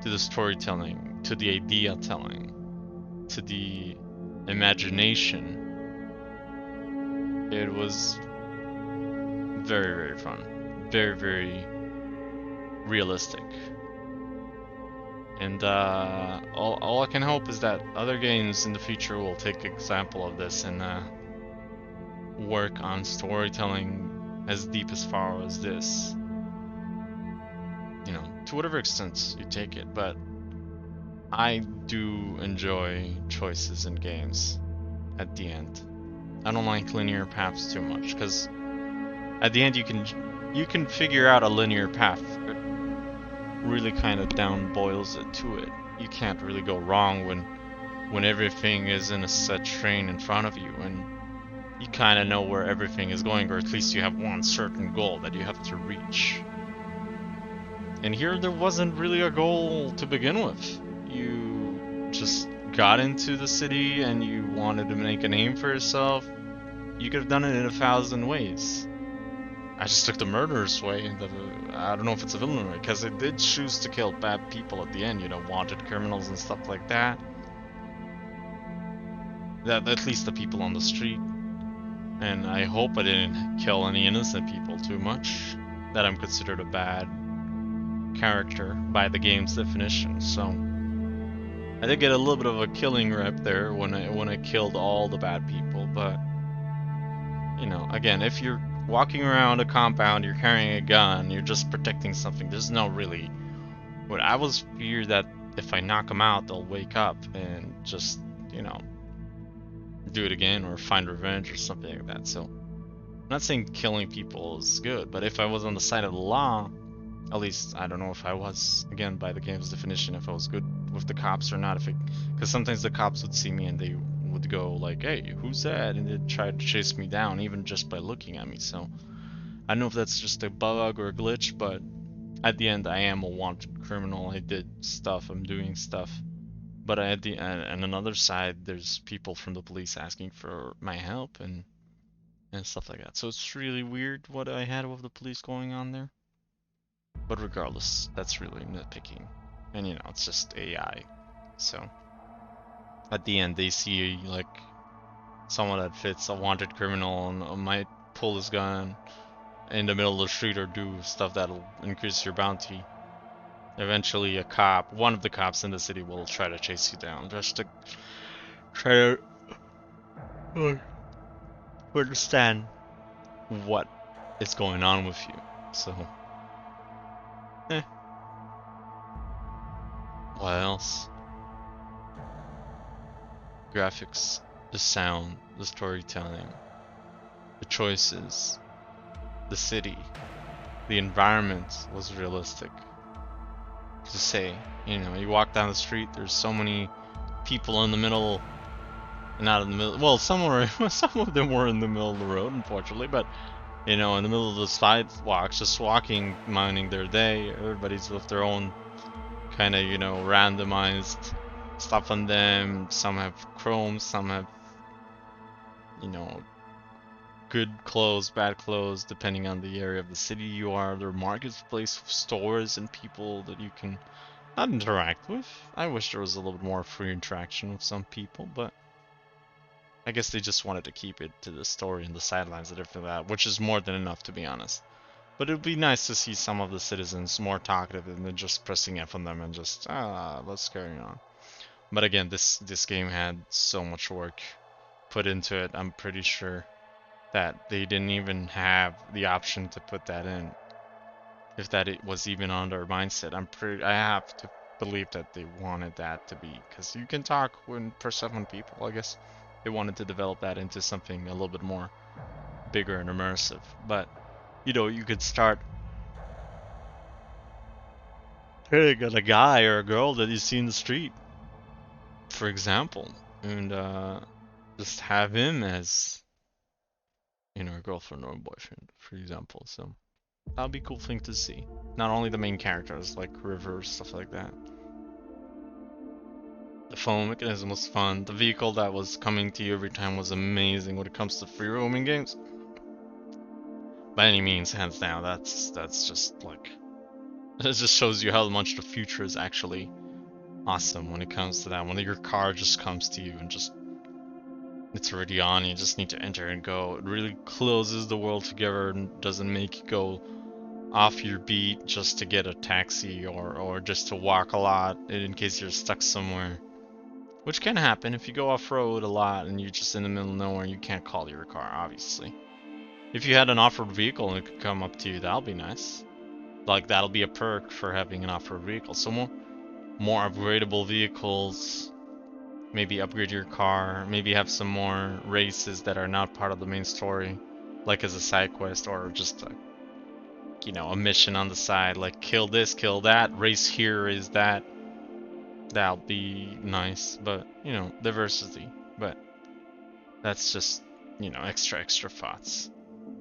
to the storytelling to the idea telling to the imagination, it was very, very fun, very, very realistic. And all I can hope is that other games in the future will take example of this and work on storytelling as deep as far as this. You know, to whatever extent you take it, but I do enjoy choices in games at the end. I don't like linear paths too much, because at the end you can figure out a linear path. It really kind of down boils it to it. You can't really go wrong when everything is in a set train in front of you and you kind of know where everything is going, or at least you have one certain goal that you have to reach. And here there wasn't really a goal to begin with. You just got into the city and you wanted to make a name for yourself. You could have done it in 1,000 ways. I just took the murderous way, and I don't know if it's a villain way, because it did choose to kill bad people at the end, you know, wanted criminals and stuff like that. At least the people on the street. And I hope I didn't kill any innocent people too much, that I'm considered a bad character by the game's definition. So I did get a little bit of a killing rep there when I killed all the bad people, but you know, again, if you're walking around a compound, you're carrying a gun, you're just protecting something, there's no really... But I was feared that if I knock them out, they'll wake up and just, you know, do it again or find revenge or something like that. So I'm not saying killing people is good, but if I was on the side of the law, at least I don't know if I was, again, by the game's definition, if I was good with the cops or not. If because sometimes the cops would see me and they would go like, "Hey, who's that?" and they'd try to chase me down even just by looking at me. So I don't know if that's just a bug or a glitch, but at the end I am a wanted criminal. I did stuff, I'm doing stuff. But at the on another side, there's people from the police asking for my help and stuff like that. So it's really weird what I had with the police going on there. But regardless, that's really nitpicking. And you know, it's just AI. So at the end, they see like someone that fits a wanted criminal and might pull his gun in the middle of the street or do stuff that'll increase your bounty. Eventually a cop, one of the cops in the city, will try to chase you down just to try to understand what is going on with you. So what else? Graphics, the sound, the storytelling, the choices, the city, the environment was realistic. To say, you know, you walk down the street, there's so many people in the middle, not in the middle, well, some of them were in the middle of the road, unfortunately, but you know, in the middle of the sidewalks, just walking, minding their day. Everybody's with their own kind of, you know, randomized stuff on them. Some have chrome, some have, you know, good clothes, bad clothes, depending on the area of the city you are. There are marketplace stores and people that you can not interact with. I wish there was a little bit more free interaction with some people, but I guess they just wanted to keep it to the story and the sidelines and everything like that, which is more than enough, to be honest. But it would be nice to see some of the citizens more talkative than just pressing F on them and just, let's carry on. But again, this game had so much work put into it. I'm pretty sure that they didn't even have the option to put that in. If that it was even on their mindset, I have to believe that they wanted that to be, because you can talk when press F on people. I guess they wanted to develop that into something a little bit more bigger and immersive. But you know, you could start hitting at a guy or a girl that you see in the street for example, and just have him as, you know, a girlfriend or a boyfriend, for example. So that would be a cool thing to see. Not only the main characters, like River, stuff like that. The phone mechanism was fun. The vehicle that was coming to you every time was amazing when it comes to free roaming games. By any means, hands down, that's just like, it just shows you how much the future is actually awesome when it comes to that. When your car just comes to you and just, it's already on, you just need to enter and go. It really closes the world together and doesn't make you go off your beat just to get a taxi or just to walk a lot in case you're stuck somewhere. Which can happen if you go off-road a lot and you're just in the middle of nowhere and you can't call your car, obviously. If you had an off-road vehicle and it could come up to you, that'll be nice. Like, that'll be a perk for having an off-road vehicle. So more upgradable vehicles, maybe upgrade your car, maybe have some more races that are not part of the main story, like as a side quest or just a, you know, a mission on the side, like kill this, kill that, race here is that. That'll be nice, but, you know, diversity. But that's just, you know, extra thoughts.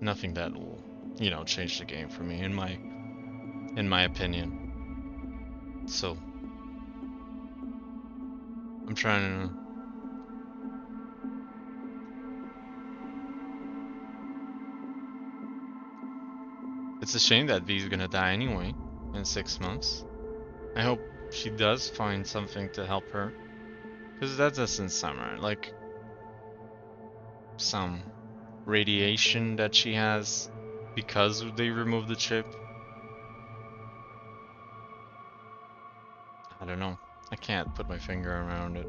Nothing that will, you know, change the game for me, in my opinion. So I'm trying to. It's a shame that V's gonna die anyway in 6 months. I hope she does find something to help her, because that doesn't sound right. Like some radiation that she has because they removed the chip. I don't know. I can't put my finger around it.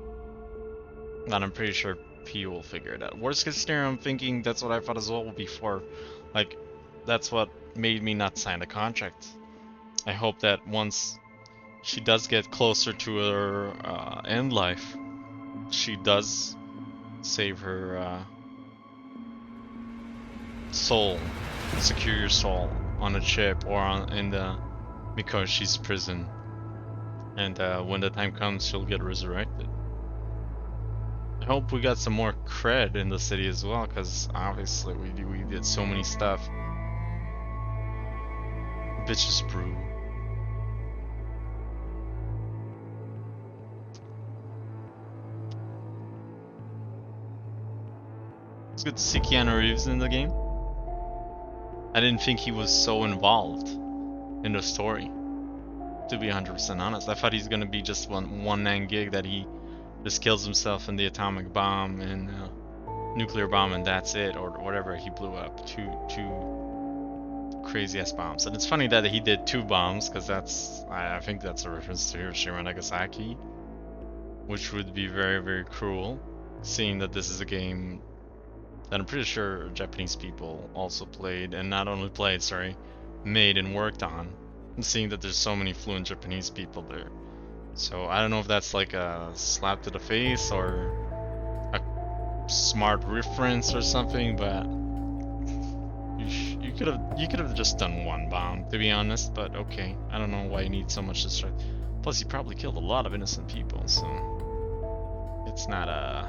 But I'm pretty sure P will figure it out. Worst case scenario, I'm thinking that's what I thought as well before. Like, that's what made me not sign the contract. I hope that once she does get closer to her end life, she does save her soul, secure your soul on a chip or in the Mikoshi's prison, and when the time comes, she'll get resurrected. I hope we got some more cred in the city as well, because obviously we did so many stuff. Bitches brew. It's good to see Keanu Reeves in the game. I didn't think he was so involved in the story, to be 100% honest. I thought he's gonna be just one-man gig that he just kills himself in the atomic bomb and nuclear bomb and that's it, or whatever he blew up. Two crazy ass bombs. And it's funny that he did 2 bombs, because that's, I think that's a reference to Hiroshima and Nagasaki, which would be very, very cruel, seeing that this is a game that I'm pretty sure Japanese people also played, and not only played, sorry, made and worked on. And seeing that there's so many fluent Japanese people there. So I don't know if that's like a slap to the face or a smart reference or something, but you could have just done 1 bomb, to be honest, but okay. I don't know why you need so much destruction. Plus he probably killed a lot of innocent people, so it's not a,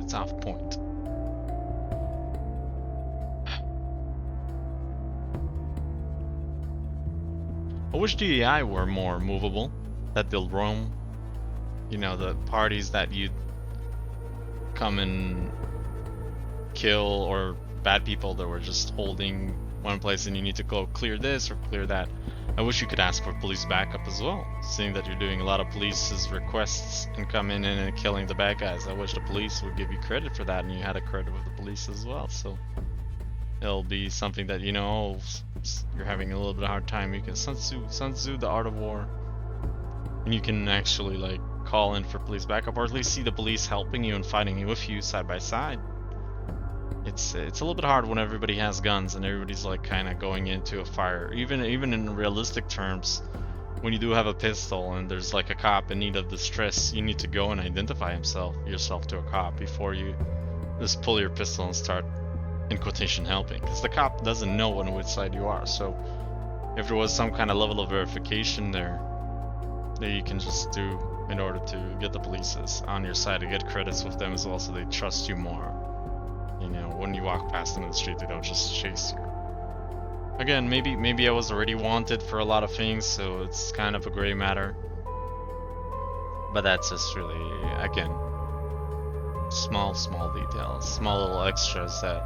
it's off point. I wish DEI were more movable, that they'll roam. You know, the parties that you'd come and kill, or bad people that were just holding one place and you need to go clear this or clear that. I wish you could ask for police backup as well, seeing that you're doing a lot of police's requests and coming in and killing the bad guys. I wish the police would give you credit for that, and you had a credit with the police as well. So it'll be something that, you know, you're having a little bit of a hard time. You can Sun Tzu, The Art of War, and you can actually like call in for police backup, or at least see the police helping you and fighting with you side by side. It's a little bit hard when everybody has guns and everybody's like kind of going into a fire. Even in realistic terms, when you do have a pistol and there's like a cop in need of distress, you need to go and identify yourself to a cop before you just pull your pistol and start, in quotation, helping, because the cop doesn't know on which side you are. So if there was some kind of level of verification there that you can just do, in order to get the police on your side, to get credits with them as well, so they trust you more. You know, when you walk past them in the street, they don't just chase you. Again, maybe I was already wanted for a lot of things, so it's kind of a gray matter. But that's just really, again, small details, small little extras that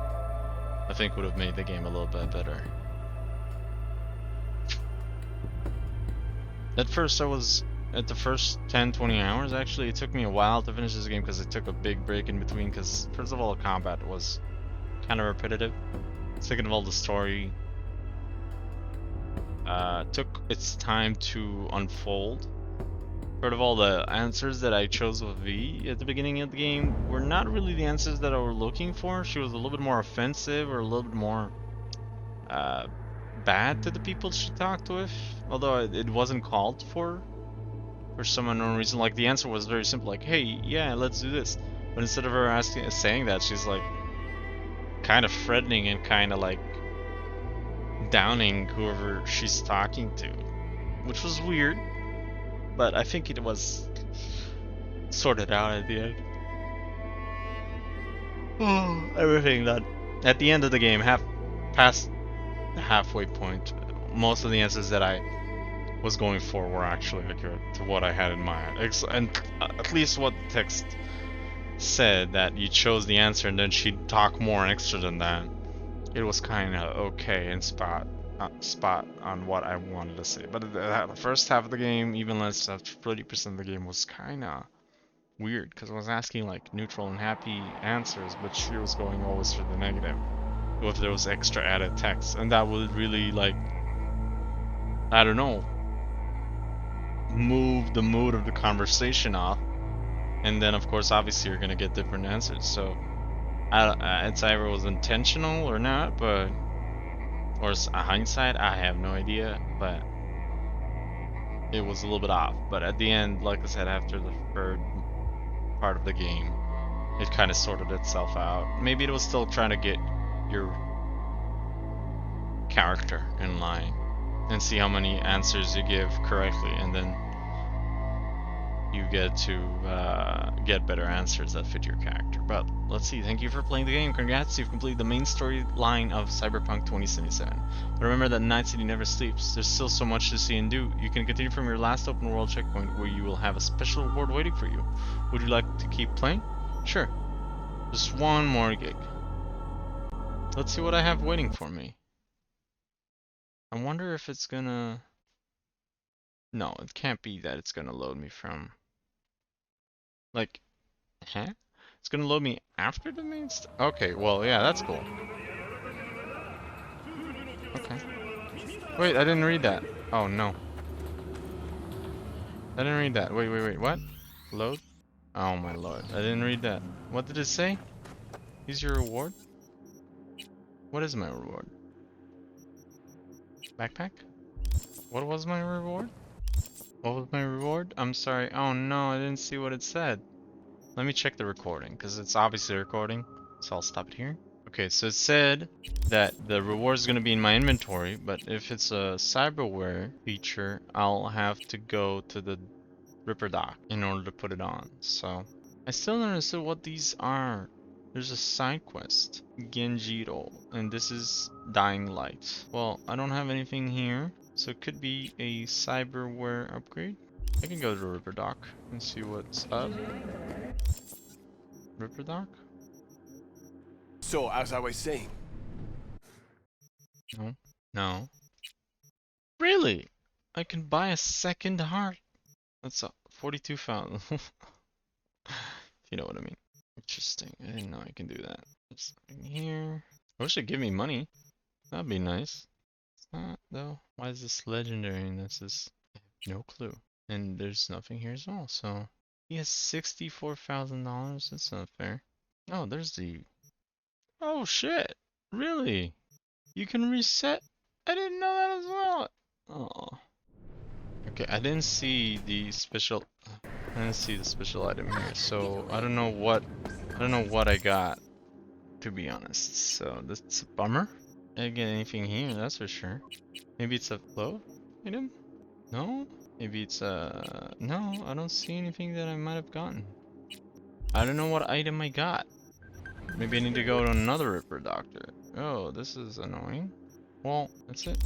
I think would have made the game a little bit better. At first at the first 10-20 hours, actually, it took me a while to finish this game because it took a big break in between, because first of all, the combat was kind of repetitive. Second of all, the story took its time to unfold. Third of all, the answers that I chose with V at the beginning of the game were not really the answers that I were looking for. She was a little bit more offensive, or a little bit more bad to the people she talked with, although it wasn't called for some unknown reason. Like, the answer was very simple, like, hey, yeah, let's do this. But instead of her saying that, she's like kind of threatening and kind of like downing whoever she's talking to, which was weird, but I think it was sorted out at the end. Everything that at the end of the game, past the halfway point, most of the answers that I was going for were actually accurate to what I had in mind, and at least what the text said, that you chose the answer and then she'd talk more extra than that. It was kind of okay and spot on what I wanted to say. But the first half of the game, even less after 30% of the game, was kind of weird, because I was asking like neutral and happy answers, but she was going always for the negative with those extra added text, and that would really, like, I don't know, move the mood of the conversation off. And then of course obviously you're gonna get different answers, so it's either was intentional or not, but or a hindsight, I have no idea, but it was a little bit off. But at the end, like I said, after the third part of the game, it kind of sorted itself out. Maybe it was still trying to get your character in line and see how many answers you give correctly, and then you get to get better answers that fit your character. But let's see. Thank you for playing the game. Congrats, you've completed the main storyline of Cyberpunk 2077. But remember that Night City never sleeps. There's still so much to see and do. You can continue from your last open world checkpoint, where you will have a special reward waiting for you. Would you like to keep playing? Sure. Just one more gig. Let's see what I have waiting for me. I wonder if it's gonna... No, it can't be that it's gonna load me from... Like, huh? It's gonna load me after the main okay, well, yeah, that's cool. Okay. Wait, I didn't read that. Oh, no. I didn't read that. Wait, what? Load? Oh my lord, I didn't read that. What did it say? Use your reward? What is my reward? Backpack? What was my reward? What was my reward? I'm sorry. Oh no, I didn't see what it said. Let me check the recording, because it's obviously recording. So I'll stop it here. Okay, so it said that the reward is going to be in my inventory, but if it's a cyberware feature, I'll have to go to the Ripper Dock in order to put it on. So I still don't understand what these are. There's a side quest, Genjiro, and this is Dying Light. Well, I don't have anything here, so it could be a cyberware upgrade. I can go to Ripper Dock and see what's up. Ripper Dock? So, as I was saying... No. Really? I can buy a second heart. That's 42,000. You know what I mean. Interesting. I didn't know I can do that. There's something here. I wish it'd give me money. That'd be nice. It's not, though. Why is this legendary and this is... I have no clue. And there's nothing here as well, so... He has $64,000. That's not fair. Oh, there's the... Oh, shit. Really? You can reset? I didn't know that as well. Oh. Okay, I didn't see the special... I didn't see the special item here, so I don't know what I got, to be honest. So that's a bummer. I didn't get anything here, that's for sure. Maybe it's a flow item? No? Maybe it's no, I don't see anything that I might have gotten. I don't know what item I got. Maybe I need to go to another Ripper Doctor. Oh, this is annoying. Well, that's it.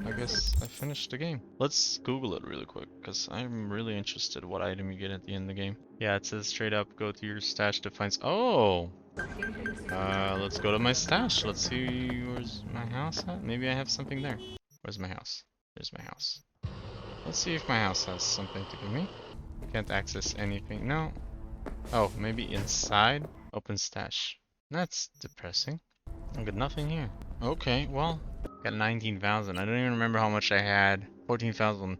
I guess I finished the game. Let's Google it really quick, because I'm really interested what item you get at the end of the game. Yeah, it says straight up, go to your stash to find... Oh! Let's go to my stash. Let's see, where's my house at? Maybe I have something there. Where's my house? There's my house. Let's see if my house has something to give me. Can't access anything. No. Oh, maybe inside? Open stash. That's depressing. I got nothing here. Okay, well, got 19,000. I don't even remember how much I had. 14,000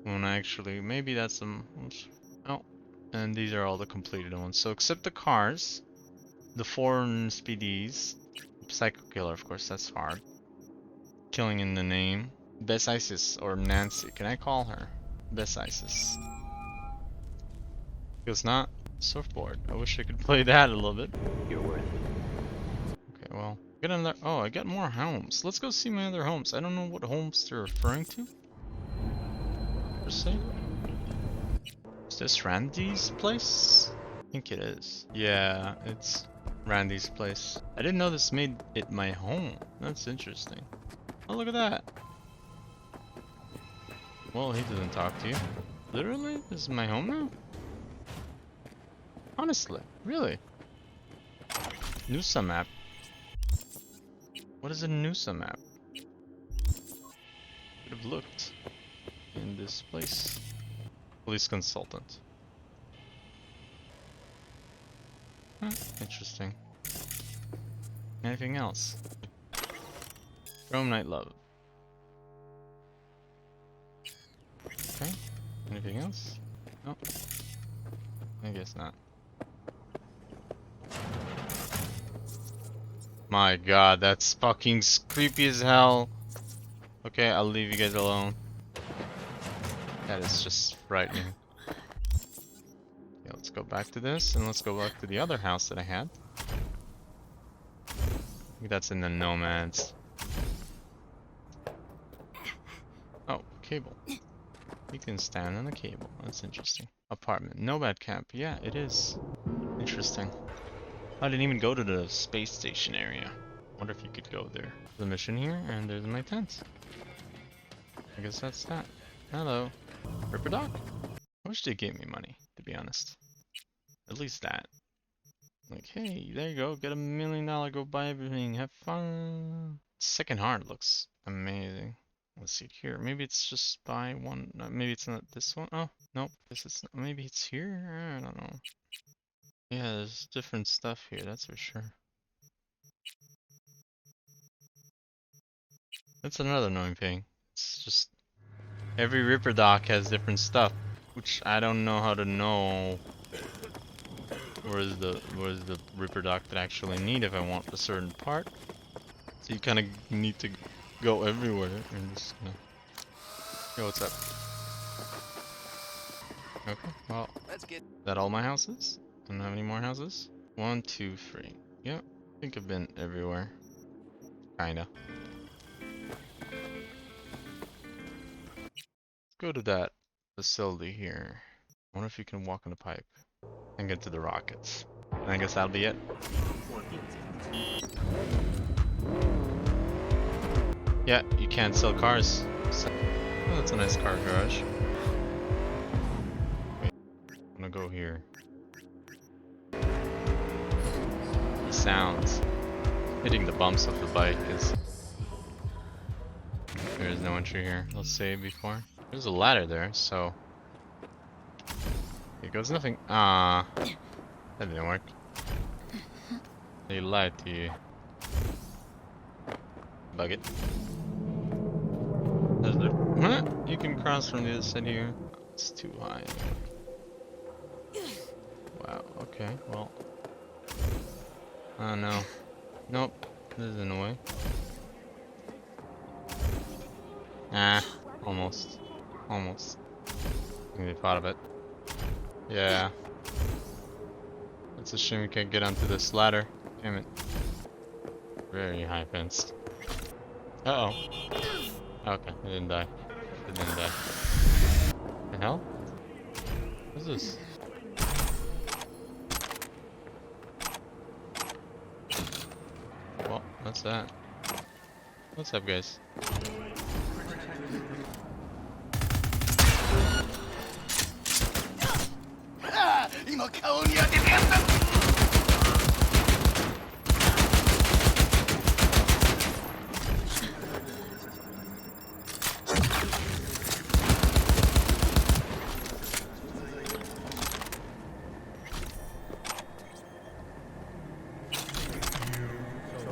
when I actually... Maybe that's some... Oh, and these are all the completed ones. So except the cars, the foreign speedies, Psycho Killer, of course, that's hard. Killing in the name. Best Isis or Nancy. Can I call her? Best Isis. Feels not. Surfboard. I wish I could play that a little bit. You're worth it. Okay, well. Get another. Oh, I got more homes. Let's go see my other homes. I don't know what homes they're referring to. Per se. Is this Randy's place? I think it is. Yeah, it's Randy's place. I didn't know this made it my home. That's interesting. Oh, look at that. Well, he doesn't talk to you. Literally? This is my home now? Honestly, really? Nusa map. What is a Nusa map? Could have looked in this place. Police consultant. Huh, interesting. Anything else? Rome Night Love. Okay. Anything else? No. I guess not. My god, that's fucking creepy as hell. Okay, I'll leave you guys alone. That is just frightening. Okay, let's go back to this, and let's go back to the other house that I had. I think that's in the Nomads. Oh, cable. You can stand on a cable. That's interesting. Apartment. Nomad camp. Yeah, it is. Interesting. I didn't even go to the space station area. Wonder if you could go there. The mission here, and there's my tent. I guess that's that. Hello. Ripper Doc? I wish they gave me money, to be honest. At least that. Like, hey, there you go. Get $1 million. Go buy everything. Have fun. Second Heart looks amazing. Let's see here. Maybe it's just buy one. Maybe it's not this one. Oh, nope. This is not. Maybe it's here. I don't know. Yeah, there's different stuff here. That's for sure. That's another annoying thing. It's just every Ripper Doc has different stuff, which I don't know how to know. Where's the Ripper Doc that I actually need if I want a certain part? So you kind of need to go everywhere and just yo, what's up? Okay, well, that all my houses? I don't have any more houses. 1, 2, 3. Yep, I think I've been everywhere. Kinda. Let's go to that facility here. I wonder if you can walk on the pipe and get to the rockets. And I guess that'll be it. Yeah, you can't sell cars. So, oh, that's a nice car garage. Wait, I'm gonna go here. The sounds. Hitting the bumps of the bike is... There's no entry here. Let's save before. There's a ladder there, so... Here goes nothing. Ah, that didn't work. They lied to you. Bug it. Huh? You can cross from the other side here. It's too high. Wow, okay, well. Oh no. Nope, this is in the way. Ah, almost. Almost. I think they thought of it. Yeah. It's a shame we can't get onto this ladder. Damn it. Very high fenced. Uh oh. Okay, I didn't die. And then die. The hell? What's this? Well, what's that? What's up, guys?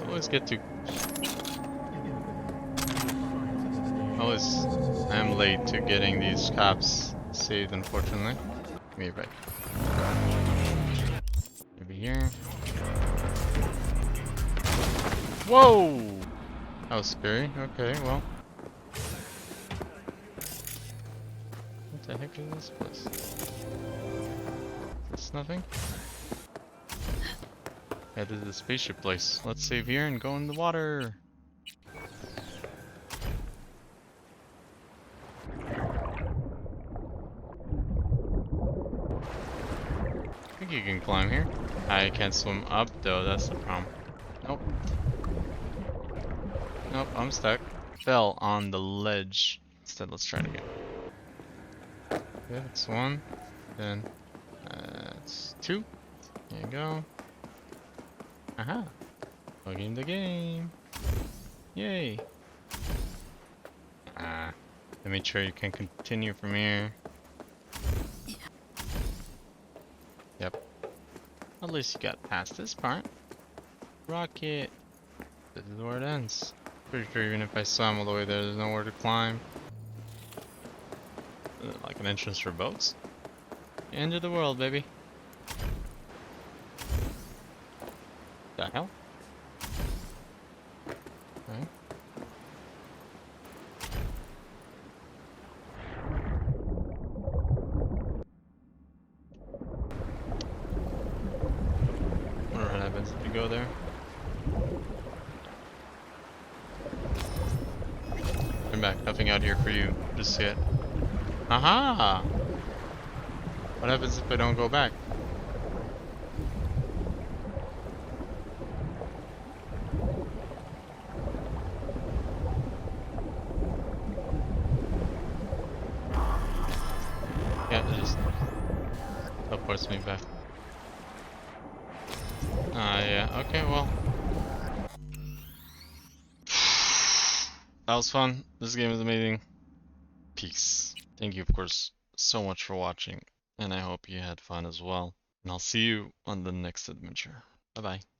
Always get to. I am late to getting these cops saved, unfortunately. Give me a break. Maybe here. Whoa! That was scary. Okay, well. What the heck is this place? Is this nothing? Yeah, this is the spaceship place. Let's save here and go in the water. I think you can climb here. I can't swim up though, that's the problem. Nope. Nope, I'm stuck. Fell on the ledge. Instead, let's try it again. Okay, that's one. Then, that's two. There you go. Aha! Plugging the game. Yay! Let me sure you can continue from here. Yep. At least you got past this part. Rocket! This is where it ends. Pretty sure even if I swam all the way there, there's nowhere to climb. Like an entrance for boats. End of the world, baby. The hell? Okay. Wonder what happens if you go there. Come back, nothing out here for you just yet. Aha! What happens if I don't go back? Yeah, it just teleports me back. Yeah, okay, well. That was fun. This game is amazing. Peace. Thank you, of course, so much for watching, and I hope you had fun as well. And I'll see you on the next adventure. Bye-bye.